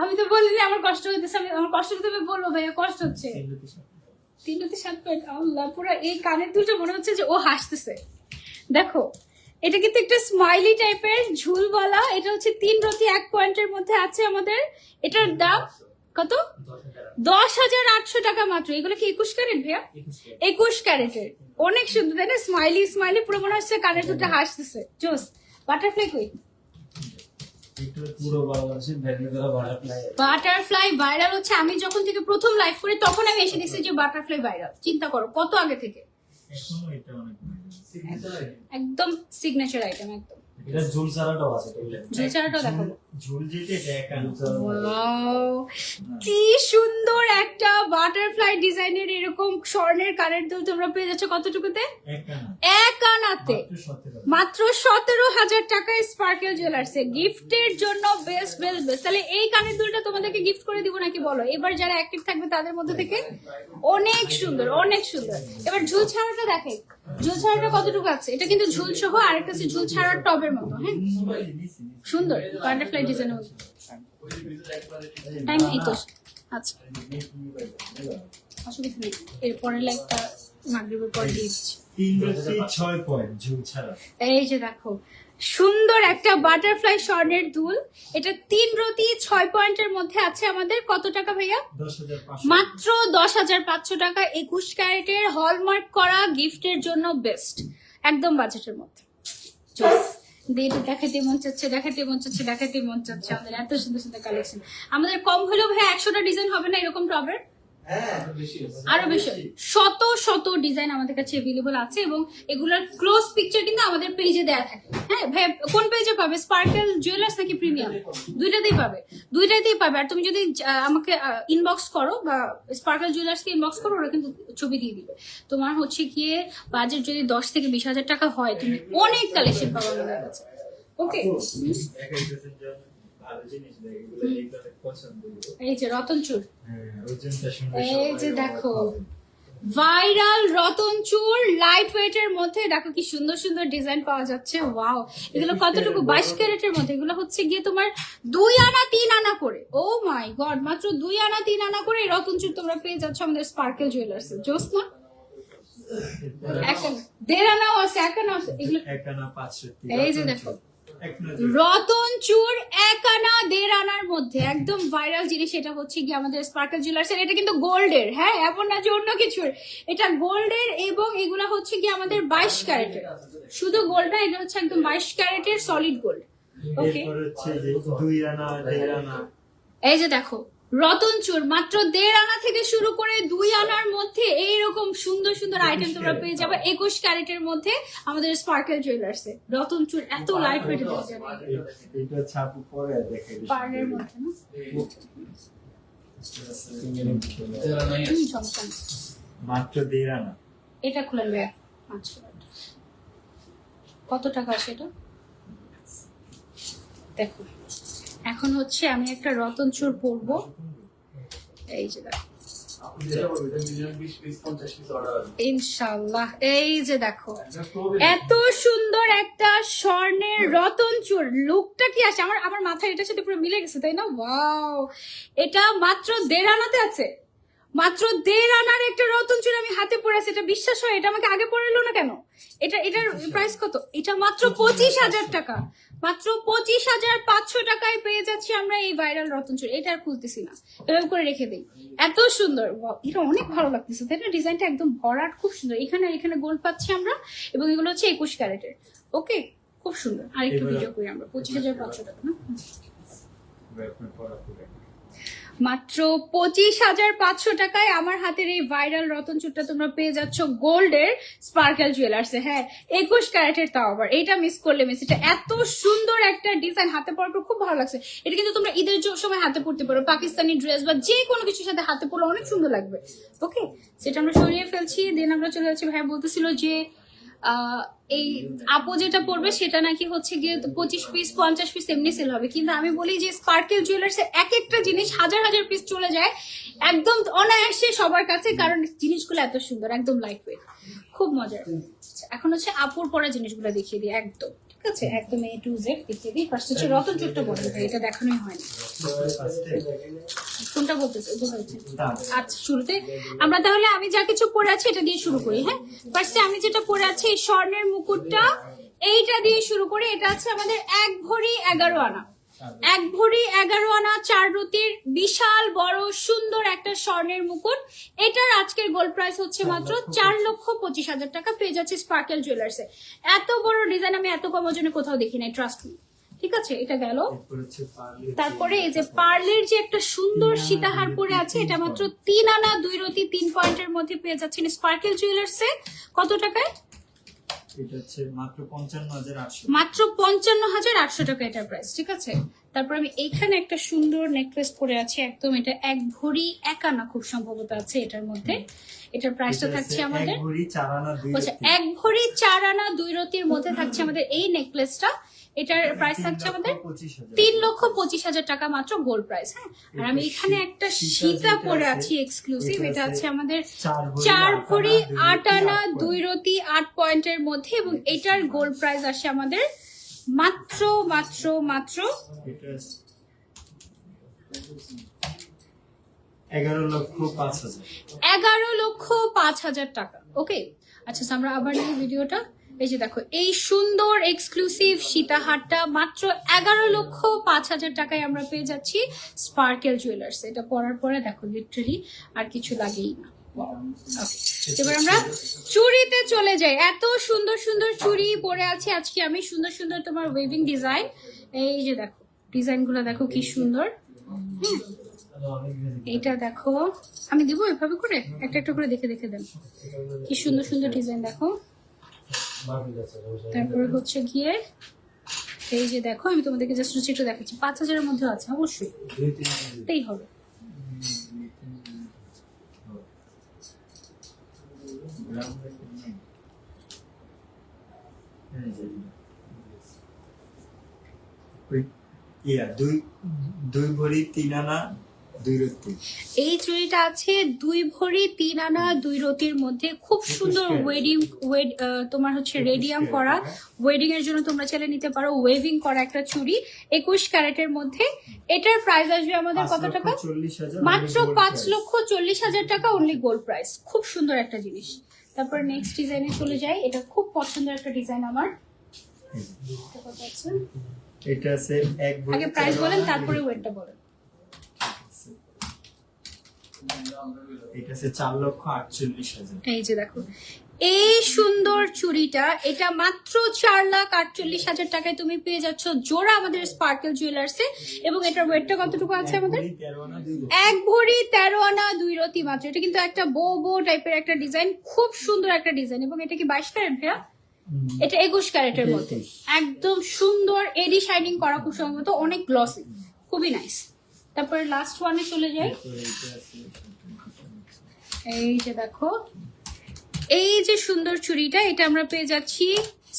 Speaker 1: আমি তো বলিনি আমার কষ্ট হইতেছে, আমি আমার কষ্ট হতে বলবো ভাইয়া কষ্ট হচ্ছে। 3 রতি 7 পয়েন্ট আল্লাহ, পুরো এই কানের দুটো মনে হচ্ছে যে ও হাসতেছে। দেখো এটা কিন্তু একটা স্মাইলি টাইপের ঝুলওয়ালা। এটা হচ্ছে 3 রতি 1 পয়েন্টের মধ্যে আছে আমাদের। এটার দাম কত? 10,800 টাকা মাত্র। এগুলো কি 21 ক্যারেট ভাইয়া? 21 ক্যারেটের। অনেক সুন্দর তাই না? স্মাইলি স্মাইলি পুরো মনে হচ্ছে কানের দুটো হাসতেছে। জোস। বাটারফ্লাই কই?
Speaker 3: পুরো বাংলাদেশের ভ্যালু করা বাটারফ্লাই
Speaker 1: বাটারফ্লাই ভাইরাল হচ্ছে। আমি যখন থেকে প্রথম লাইভ করি তখন আমি এসে দেখছি যে বাটারফ্লাই ভাইরাল। চিন্তা করো কত আগে থেকে।
Speaker 2: এখনো এটা অনেক
Speaker 1: একদম সিগনেচার আইটেম একদম।
Speaker 3: এটা ঝুল ছাড়াটাও আছে
Speaker 1: ঝুল ছাড়াটাও দেখাবো।
Speaker 2: ঝুল যেটা এটা একান্ন।
Speaker 1: Wow! কি সুন্দর একটা বাটারফ্লাই ডিজাইনের এরকম স্বর্ণের কানের দুল তোমরা পেয়ে যাচ্ছ কতটুকুতে?
Speaker 2: একান্ন।
Speaker 1: এক আনাতে
Speaker 2: মাত্র 17।
Speaker 1: মাত্র 17,000 টাকায় স্পার্কেল জুয়েলার্সে। গিফটের জন্য বেস্ট বেস্ট বেস্ট। তাহলে এই কানের দুলটা তোমাদেরকে গিফট করে দিব নাকি বলো? এবার যারা অ্যাক্টিভ থাকবে তাদের মধ্যে থেকে অনেক সুন্দর অনেক সুন্দর। এবার ঝুল ছাড়াটা দেখে, ঝুল ছাড়াটা কতটুকু আছে? এটা কিন্তু ঝুল সহ আরেকটা আছে ঝুল ছাড়ার টবের মতো। হ্যাঁ সুন্দর বাটারফ্লাই ডিজাইনের মধ্যে। টাইম 21। আচ্ছা অসুবিধা নেই, এরপরের লাইভটা মাগরিবের পর দিয়ে দিচ্ছি।
Speaker 2: 3 রতি 6 পয়েন্ট ঝুল ছাড়া।
Speaker 1: এই যে দেখো সুন্দর একটা বাটারফ্লাই স্বর্ণের দুল। এটা 3 রতি 6 পয়েন্টের মধ্যে আছে আমাদের। কত টাকা ভাইয়া?
Speaker 2: 10,500।
Speaker 1: মাত্র 10,500 টাকা। 21 ক্যারেটের হলমার্ক করা গিফটের জন্য বেস্ট, একদম বাজেটের মধ্যে। দেখাতে মন চাচ্ছে দেখাতে মন চাচ্ছে দেখাতে মন চাচ্ছে। আমাদের এত সুন্দর সুন্দর কালেকশন। আমাদের কম হলেও ভাই 100টা ডিজাইন হবে না এরকম টবের? আরো বেশি শত শত ডিজাইন আমাদের কাছে এভেলেবল আছে এবং এগুলোর ক্লোজ পিকচার কিন্তু আমাদের পেজে দেয়া থাকে। হ্যাঁ ভাই কোন পেজে পাবে? স্পার্কেল জুয়েলার্স নাকি প্রিমিয়াম? দুইটাতেই পাবে, দুইটাতেই পাবে। আর তুমি যদি আমাকে ইনবক্স করো বা স্পার্কেল জুয়েলার্সকে ইনবক্স করো, ওরা কিন্তু ছবি দিয়ে দিবে। তোমার হচ্ছে গিয়ে বাজেট যদি 10 থেকে 20,000 টাকা হয় তুমি অনেক কালেকশন পাবে আমাদের কাছে। ওকে
Speaker 2: এক একজন ভালো জিনিস দেয়, এগুলো দেখলে অনেক পছন্দ হবে।
Speaker 1: এই যে রতন চুর,
Speaker 2: হ্যাঁ ওজনটা শুনলে
Speaker 1: এই যে
Speaker 2: সবাই
Speaker 1: দেখো
Speaker 2: অবাক হবে।
Speaker 1: ভাইরাল রতন চুর লাইট ওয়েট এর মধ্যে। দেখো কি সুন্দর সুন্দর ডিজাইন পাওয়া যাচ্ছে। ওয়াও এগুলো কতটুকু? 22 ক্যারেটের মধ্যে। এগুলো হচ্ছে গিয়ে তোমার 2 আনা 3 আনা করে। ও মাই গড, মাত্র 2 আনা 3 আনা করে এই রতন চুর তোমরা পেয়ে যাচ্ছ আমাদের স্পার্কেল জুয়েলার্স এ। জোস না? এখন 1.5 আনাও আছে, 1 আনা আছে। এগুলো
Speaker 2: একান্ন 500।
Speaker 1: এই যে দেখো
Speaker 2: একান্ন
Speaker 1: রতন চুর 1 আনা 1.5 আনার মধ্যে একদম ভাইরাল জিনিস, এটা হচ্ছে কি আমাদের স্পার্কেল জুয়েলার্সের। এটা কিন্তু গোল্ডের, হ্যাঁ, এমন না যে অন্য কিছুর, এটা গোল্ডের এবং এগুলা হচ্ছে কি আমাদের 22 ক্যারেটের। শুধু গোল্ড না, এটা হচ্ছে একদম 22 ক্যারেটের সলিড গোল্ড। ওকে,
Speaker 2: এরপর হচ্ছে যে 2 আনা 1.5 আনা।
Speaker 1: এই যে দেখো রতন চুর মাত্র 1.5 আনা থেকে শুরু করে 2 আনার মধ্যে এইরকম সুন্দর সুন্দর আইটেম তোমরা পেয়ে যাবে 21 ক্যারেটের মধ্যে আমাদের স্পার্কেল জুয়েলার্সে। রতন চুর এত লাইট ওয়েট পেয়ে যাবে
Speaker 2: এটা ছাপু পরে দেখে
Speaker 1: পার্লের মধ্যে না, সমস্যা নেই।
Speaker 2: মাত্র 1.5 আনা।
Speaker 1: এটা খুলে নেবে। আচ্ছা, কত টাকা সেটা দেখো। এখন হচ্ছে আমি একটা রতন চুর পরবো, এই যে দেখো ইনশাআল্লাহ। এই যে দেখো এত সুন্দর একটা স্বর্ণের রতন চুর, লুকটা কি আসে আমার আমার মাথায় এটার সাথে পুরো মিলে গেছে, তাই না? ওয়াও, এটা মাত্র 1.5 আনাতে আছে। মাত্র 1.5 আনার একটা রতন চুর আমি হাতে পরে আছি, এটা বিশ্বাস হয়? এটা আমাকে আগে পরে এলো না কেন? এটার প্রাইস কত? এটা মাত্র 25,000 টাকা। মাত্র 25,500 টাকায় পেয়ে যাচ্ছি আমরা এই ভাইরাল রতন চুর। এটা আর খুলতেছি না, এরকম করে রেখে দেই। এত সুন্দর, এটা অনেক ভালো লাগতেছে, তাই না? ডিজাইনটা একদম ভরাট, খুব সুন্দর। এখানে এখানে গোল্ড পাচ্ছি আমরা, এবং এগুলো হচ্ছে 21 ক্যারেটের। ওকে, খুব সুন্দর। আর একটু ভিডিও করি আমরা। 25,500 টাকা না, মাত্র 25,500 টাকায় আমার হাতের এই ভাইরাল রতন চুরটা তোমরা পেয়ে যাচ্ছ গোল্ডের স্পার্কেল জুয়েলার্সে। হ্যাঁ, 21 ক্যারেটের, তাও আবার এটা মিস করলে মিস। এটা এত সুন্দর একটা ডিজাইন, হাতে পরাটা খুব ভালো লাগছে। এটা কিন্তু তোমরা ঈদের সময় হাতে পরতে পারো, পাকিস্তানি ড্রেস বা যে কোনো কিছুর সাথে হাতে পরলে অনেক সুন্দর লাগবে। ওকে, সেটা আমরা সরিয়ে ফেলছি। দেন আমরা চলে যাচ্ছি, ভাই বলতেছিল যে এই আপু যেটা পড়বে সেটা নাকি হচ্ছে গিয়ে 25 পিস 50 পিস এমনি সেল হবে, কিন্তু আমি বলি যে স্পার্কেল জুয়েলার্সে এক একটা জিনিস হাজার হাজার পিস চলে যায় একদম অনায়াসে সবার কাছে, কারণ জিনিসগুলো এত সুন্দর, একদম লাইট ওয়েট, খুব মজার। এখন হচ্ছে আপুর পরা জিনিসগুলো দেখিয়ে দিই একদম, ঠিক আছে? একদম A to Z দেখিয়ে দিই। ফার্স্ট হচ্ছে রতন চুরটা বলতে, এটা দেখানোই হয়নি। কোনটা বলতেছে? আচ্ছা, শুরুতে আমরা তাহলে আমি যা কিছু পরে আছি এটা দিয়ে শুরু করি। হ্যাঁ, ফার্স্টে আমি যেটা পরে আছি এই স্বর্ণের মুকুটটা, এইটা দিয়ে শুরু করি। এটা আছে আমাদের 1 ভরি 11 আনা। 1 ভরি 11 আনা 4 রতির বিশাল বড় সুন্দর একটা স্বর্ণের মুকুট। এটার আজকের গোল্ড প্রাইস হচ্ছে মাত্র 4,25,000 টাকা। পেয়ে যাচ্ছে স্পার্কেল জুয়েলার্সে। এত বড় ডিজাইন আমি এত কম ওজনে কোথাও দেখি নাই, ট্রাস্ট মি। ঠিক আছে, এটা গেল। তারপরে এই যে পার্লের যে একটা সুন্দর সীতাহার পরে আছে, এটা মাত্র 3 আনা 2 রতি 3 পয়েন্টের মধ্যে পেয়ে যাচ্ছেন স্পার্কেল জুয়েলার্সে। কত টাকায়?
Speaker 2: এটা হচ্ছে মাত্র 55,800।
Speaker 1: মাত্র 55,800 টাকা এটার প্রাইস, ঠিক আছে? তারপর আমি এইখানে একটা সুন্দর নেকলেস পরে আছি, একদম এটা 1 ভরি 1 আনা খুব সম্ভবত আছে এটার মধ্যে। এটার প্রাইসটা থাকছে আমাদের
Speaker 2: 1 ভরি 4 আনা 2
Speaker 1: আচ্ছা 1 ভরি 4 আনা 2 রতির মধ্যে থাকছে আমাদের এই নেকলেসটা। এটার প্রাইস থাকছে আমাদের 3,25,000 টাকা মাত্র গোল্ড প্রাইস। হ্যাঁ, আর আমি এখানে একটা সীতা পরে আছি এক্সক্লুসিভ, এটা আছে আমাদের 4 ভরি 8 আনা 2 রতি 8 পয়েন্টের মধ্যে, এবং এটার গোল্ড প্রাইস আসে আমাদের মাত্র মাত্র মাত্র
Speaker 2: 11,05,000।
Speaker 1: 11,05,000 টাকা। ওকে, আচ্ছা আমরা আবার এই ভিডিওটা, এই যে দেখো এই সুন্দর এক্সক্লুসিভ সীতাহারটা মাত্র 11,05,000 টাকায় আমরা পেয়ে যাচ্ছি স্পার্কেল জুয়েলার্স। এটা পরার পরে দেখো লিটারালি আর কিছু লাগেই না। এবার আমরা চুড়িতে চলে যাই। এত সুন্দর সুন্দর চুড়ি পরে আছি আজকে আমি, সুন্দর সুন্দর তোমার ওয়েভিং ডিজাইন। এই যে দেখো ডিজাইন গুলো দেখো কি সুন্দর। এটা দেখো আমি দিব এভাবে করে একটা একটা করে দেখে দেখে দেন, কি সুন্দর সুন্দর ডিজাইন দেখো। তারপরে হচ্ছে গিয়ে এই যে দেখো আমি তোমাদেরকে জাস্ট একটু দেখাচ্ছি, 5,000 এর মধ্যে আছে অবশ্যই, এটাই হবে।
Speaker 2: দুই ভরি 3 আনা 2 রতি।
Speaker 1: এই চুড়িটা আছে 2 ভরি 3 আনা 2 রতির মধ্যে, খুব সুন্দর ওয়েডিং তোমার হচ্ছে রেডিয়াম করা, ওয়েডিং এর জন্য তোমরা চাইলে নিতে পারো, ওয়েভিং করা একটা চুড়ি 21 ক্যারেটের মধ্যে। এটার প্রাইস আসবে আমাদের কত টাকা? মাত্র 5,40,000 টাকা অনলি গোল্ড প্রাইস। খুব সুন্দর একটা জিনিস। তারপর নেক্সট ডিজাইনে চলে যাই। এটা খুব পছন্দের একটা ডিজাইন আমার।
Speaker 2: এটা আছে এক ভরি
Speaker 1: আগে প্রাইস
Speaker 2: 13
Speaker 1: বলেন
Speaker 2: আনা,
Speaker 1: তারপরে ওয়েটটা বলেন।
Speaker 2: এটা আছে 4,48,000।
Speaker 1: এই যে দেখো এই সুন্দর চুড়িটা, এটা মাত্র 4,48,000 টাকায় তুমি পেয়ে যাচ্ছ জোড়া আমাদের স্পার্কেল জুয়েলার্সে। এবং এটার ওয়েটটা কতটুকু আছে আমাদের?
Speaker 2: এক ভরি 13 আনা, 2 রতি।
Speaker 1: 1 ভরি 13 আনা 2 রতি মাত্র। এটা কিন্তু একটা বো টাইপের একটা ডিজাইন, খুব সুন্দর একটা ডিজাইন। এবং এটা কি 22 ক্যারেট ভাইয়া? এটা 21 ক্যারেটের
Speaker 2: এটা
Speaker 1: মধ্যে
Speaker 2: 21
Speaker 1: একদম সুন্দর এডি শাইনিং করা, খুব সম্ভবত অনেক গ্লসি, খুবই নাইস। তারপরে লাস্ট ওয়ানে চলে যাই।
Speaker 2: তারপরে এটা আছে
Speaker 1: এই যে দেখো এই যে সুন্দর চুড়িটা, এটা আমরা পেয়ে যাচ্ছি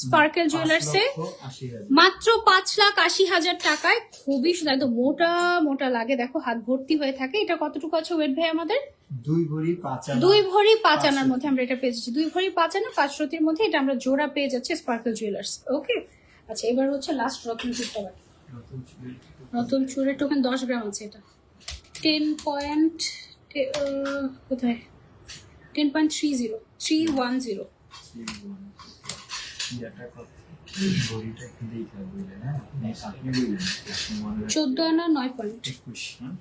Speaker 1: স্পার্কেল জুয়েলার্সে
Speaker 2: 5,80,000।
Speaker 1: মাত্র 5,80,000 টাকায়। খুবই সুন্দর, একদম মোটা মোটা লাগে, দেখো হাত ভর্তি হয়ে থাকে। এটা কতটুকু আছে ওয়েট ভাই আমাদের?
Speaker 2: 2 ভরি 5 আনা।
Speaker 1: 2 ভরি 5 আনার মধ্যে আমরা এটা পেয়ে যাচ্ছি। 2 ভরি 5 আনা 5 রতির মধ্যে এটা আমরা জোড়া পেয়ে যাচ্ছি স্পার্কেল জুয়েলার্স। ওকে, আচ্ছা এবার হচ্ছে লাস্ট রতন চুড়টা।
Speaker 2: নতুন চুড়ি।
Speaker 1: রতন চুড়ের টোকেন 10 গ্রাম আছে। এটা 10 পয়েন্ট কোথায় 10.30310।
Speaker 2: এটা কত? ভরিটা একটু দেখে বললেন, হ্যাঁ? আপনি বললেন, মনে রাখবেন।
Speaker 1: 14 আনা 9 পয়েন্ট।
Speaker 2: 21, হ্যাঁ?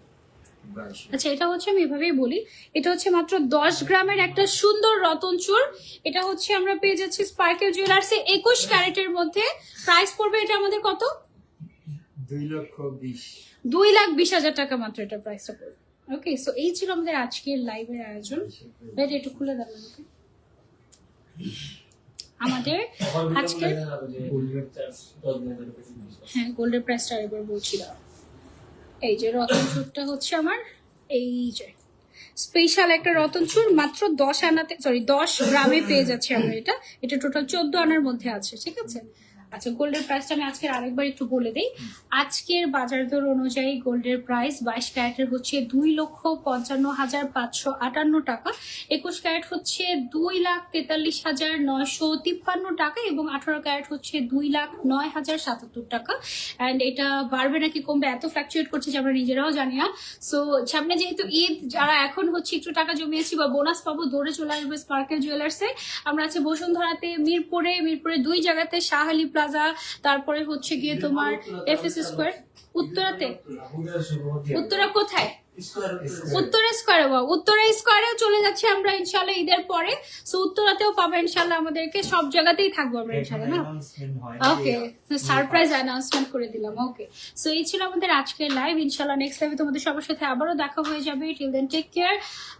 Speaker 2: 22।
Speaker 1: আচ্ছা এটা হচ্ছে আমি এভাবেই বলি, এটা হচ্ছে মাত্র 10 গ্রামের একটা সুন্দর রতন চূড়। এটা হচ্ছে আমরা পেয়ে যাচ্ছি স্পার্কেল জুয়েলার্সে 21 ক্যারেটের মধ্যে। প্রাইস পড়বে এটা আমাদের কত?
Speaker 2: 2,20,000।
Speaker 1: 2,20,000 টাকা মাত্র এটা প্রাইসটা পড়বে। ওকে, সো এই ছিল আমাদের আজকের লাইভের আয়োজন। এটা একটু খুলে দেবেন আমাকে। আমাদের আজকের হ্যাঁ গোল্ডের প্রাইসটা আরেকবার বলছি দাও। এই যে রতন চূড়টা হচ্ছে আমার, এই যে স্পেশাল একটা রতন চূড় মাত্র 10 আনাতে, সরি 10 গ্রামে পেয়ে যাচ্ছে আমরা এটা। এটা টোটাল 14 আনার মধ্যে আছে, ঠিক আছে। আচ্ছা গোল্ডের প্রাইসটা আমি আজকের আরেকবার একটু বলে দিই। আজকের বাজার দর অনুযায়ী গোল্ডের প্রাইস 22 ক্যারেটের হচ্ছে 2,55,558 টাকা, 21 ক্যারেট হচ্ছে 2,43,953 টাকা এবং 18 ক্যারেট হচ্ছে 2,09,077 টাকা। অ্যান্ড এটা বাড়বে নাকি কমবে এত ফ্ল্যাকচুয়েট করছে যে আমরা নিজেরাও জানি না। সো সামনে যেহেতু ঈদ, যারা এখন হচ্ছে একটু টাকা জমিয়েছি বা বোনাস পাবো, দৌড়ে চলে আসবে স্পার্কেল জুয়েলার্সে। আমরা আছে বসুন্ধরাতে, মিরপুরে 2 জায়গাতে, শাহালি প্লাজা, তারপরে হচ্ছে গিয়ে তোমার এফএস স্কোয়ার, উত্তরাতে। উত্তরা কোথায়? উত্তরা স্কোয়ারে। উত্তরা স্কোয়ারেও চলে যাচ্ছে আমরা ইনশাল্লাহ ঈদের পরে। সো উত্তরাতেও পাবে ইনশাল্লাহ, আমাদেরকে সব জায়গাতেই থাকবো আমরা ইনশাল্লাহ না। ওকে, সারপ্রাইজ অ্যানাউন্সমেন্ট করে দিলাম। ওকে, সো এই ছিল আমাদের আজকের লাইভ। ইনশাল্লাহ নেক্সট লাইভে তোমাদের সবার সাথে আবারও দেখা হয়ে যাবে। Till then take care.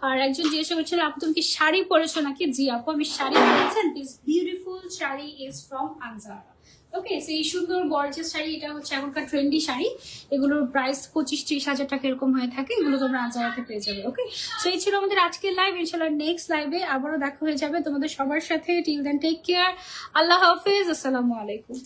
Speaker 1: আর একজন জিজ্ঞেস করছিল আপু তুমি কি শাড়ি পরেছো নাকি? জি আপু আমি শাড়ি পরেছেন। This beautiful sari is from Anzara. Okay, so এই সুন্দর গর্জিয়াস শাড়ি, এটা হচ্ছে এখনকার ট্রেন্ডি শাড়ি। এগুলোর প্রাইস 25-30 হাজার টাকা এরকম হয়ে থাকে। এগুলো তোমরা আনজারাতে পেয়ে যাবে। ওকে, সো এই ছিল আমাদের আজকের লাইভ। ইনশাল্লাহ নেক্সট লাইভে আবারও দেখা হয়ে যাবে তোমাদের সবার সাথে। Till then take care. আল্লাহ হাফেজ, আসসালামু আলাইকুম।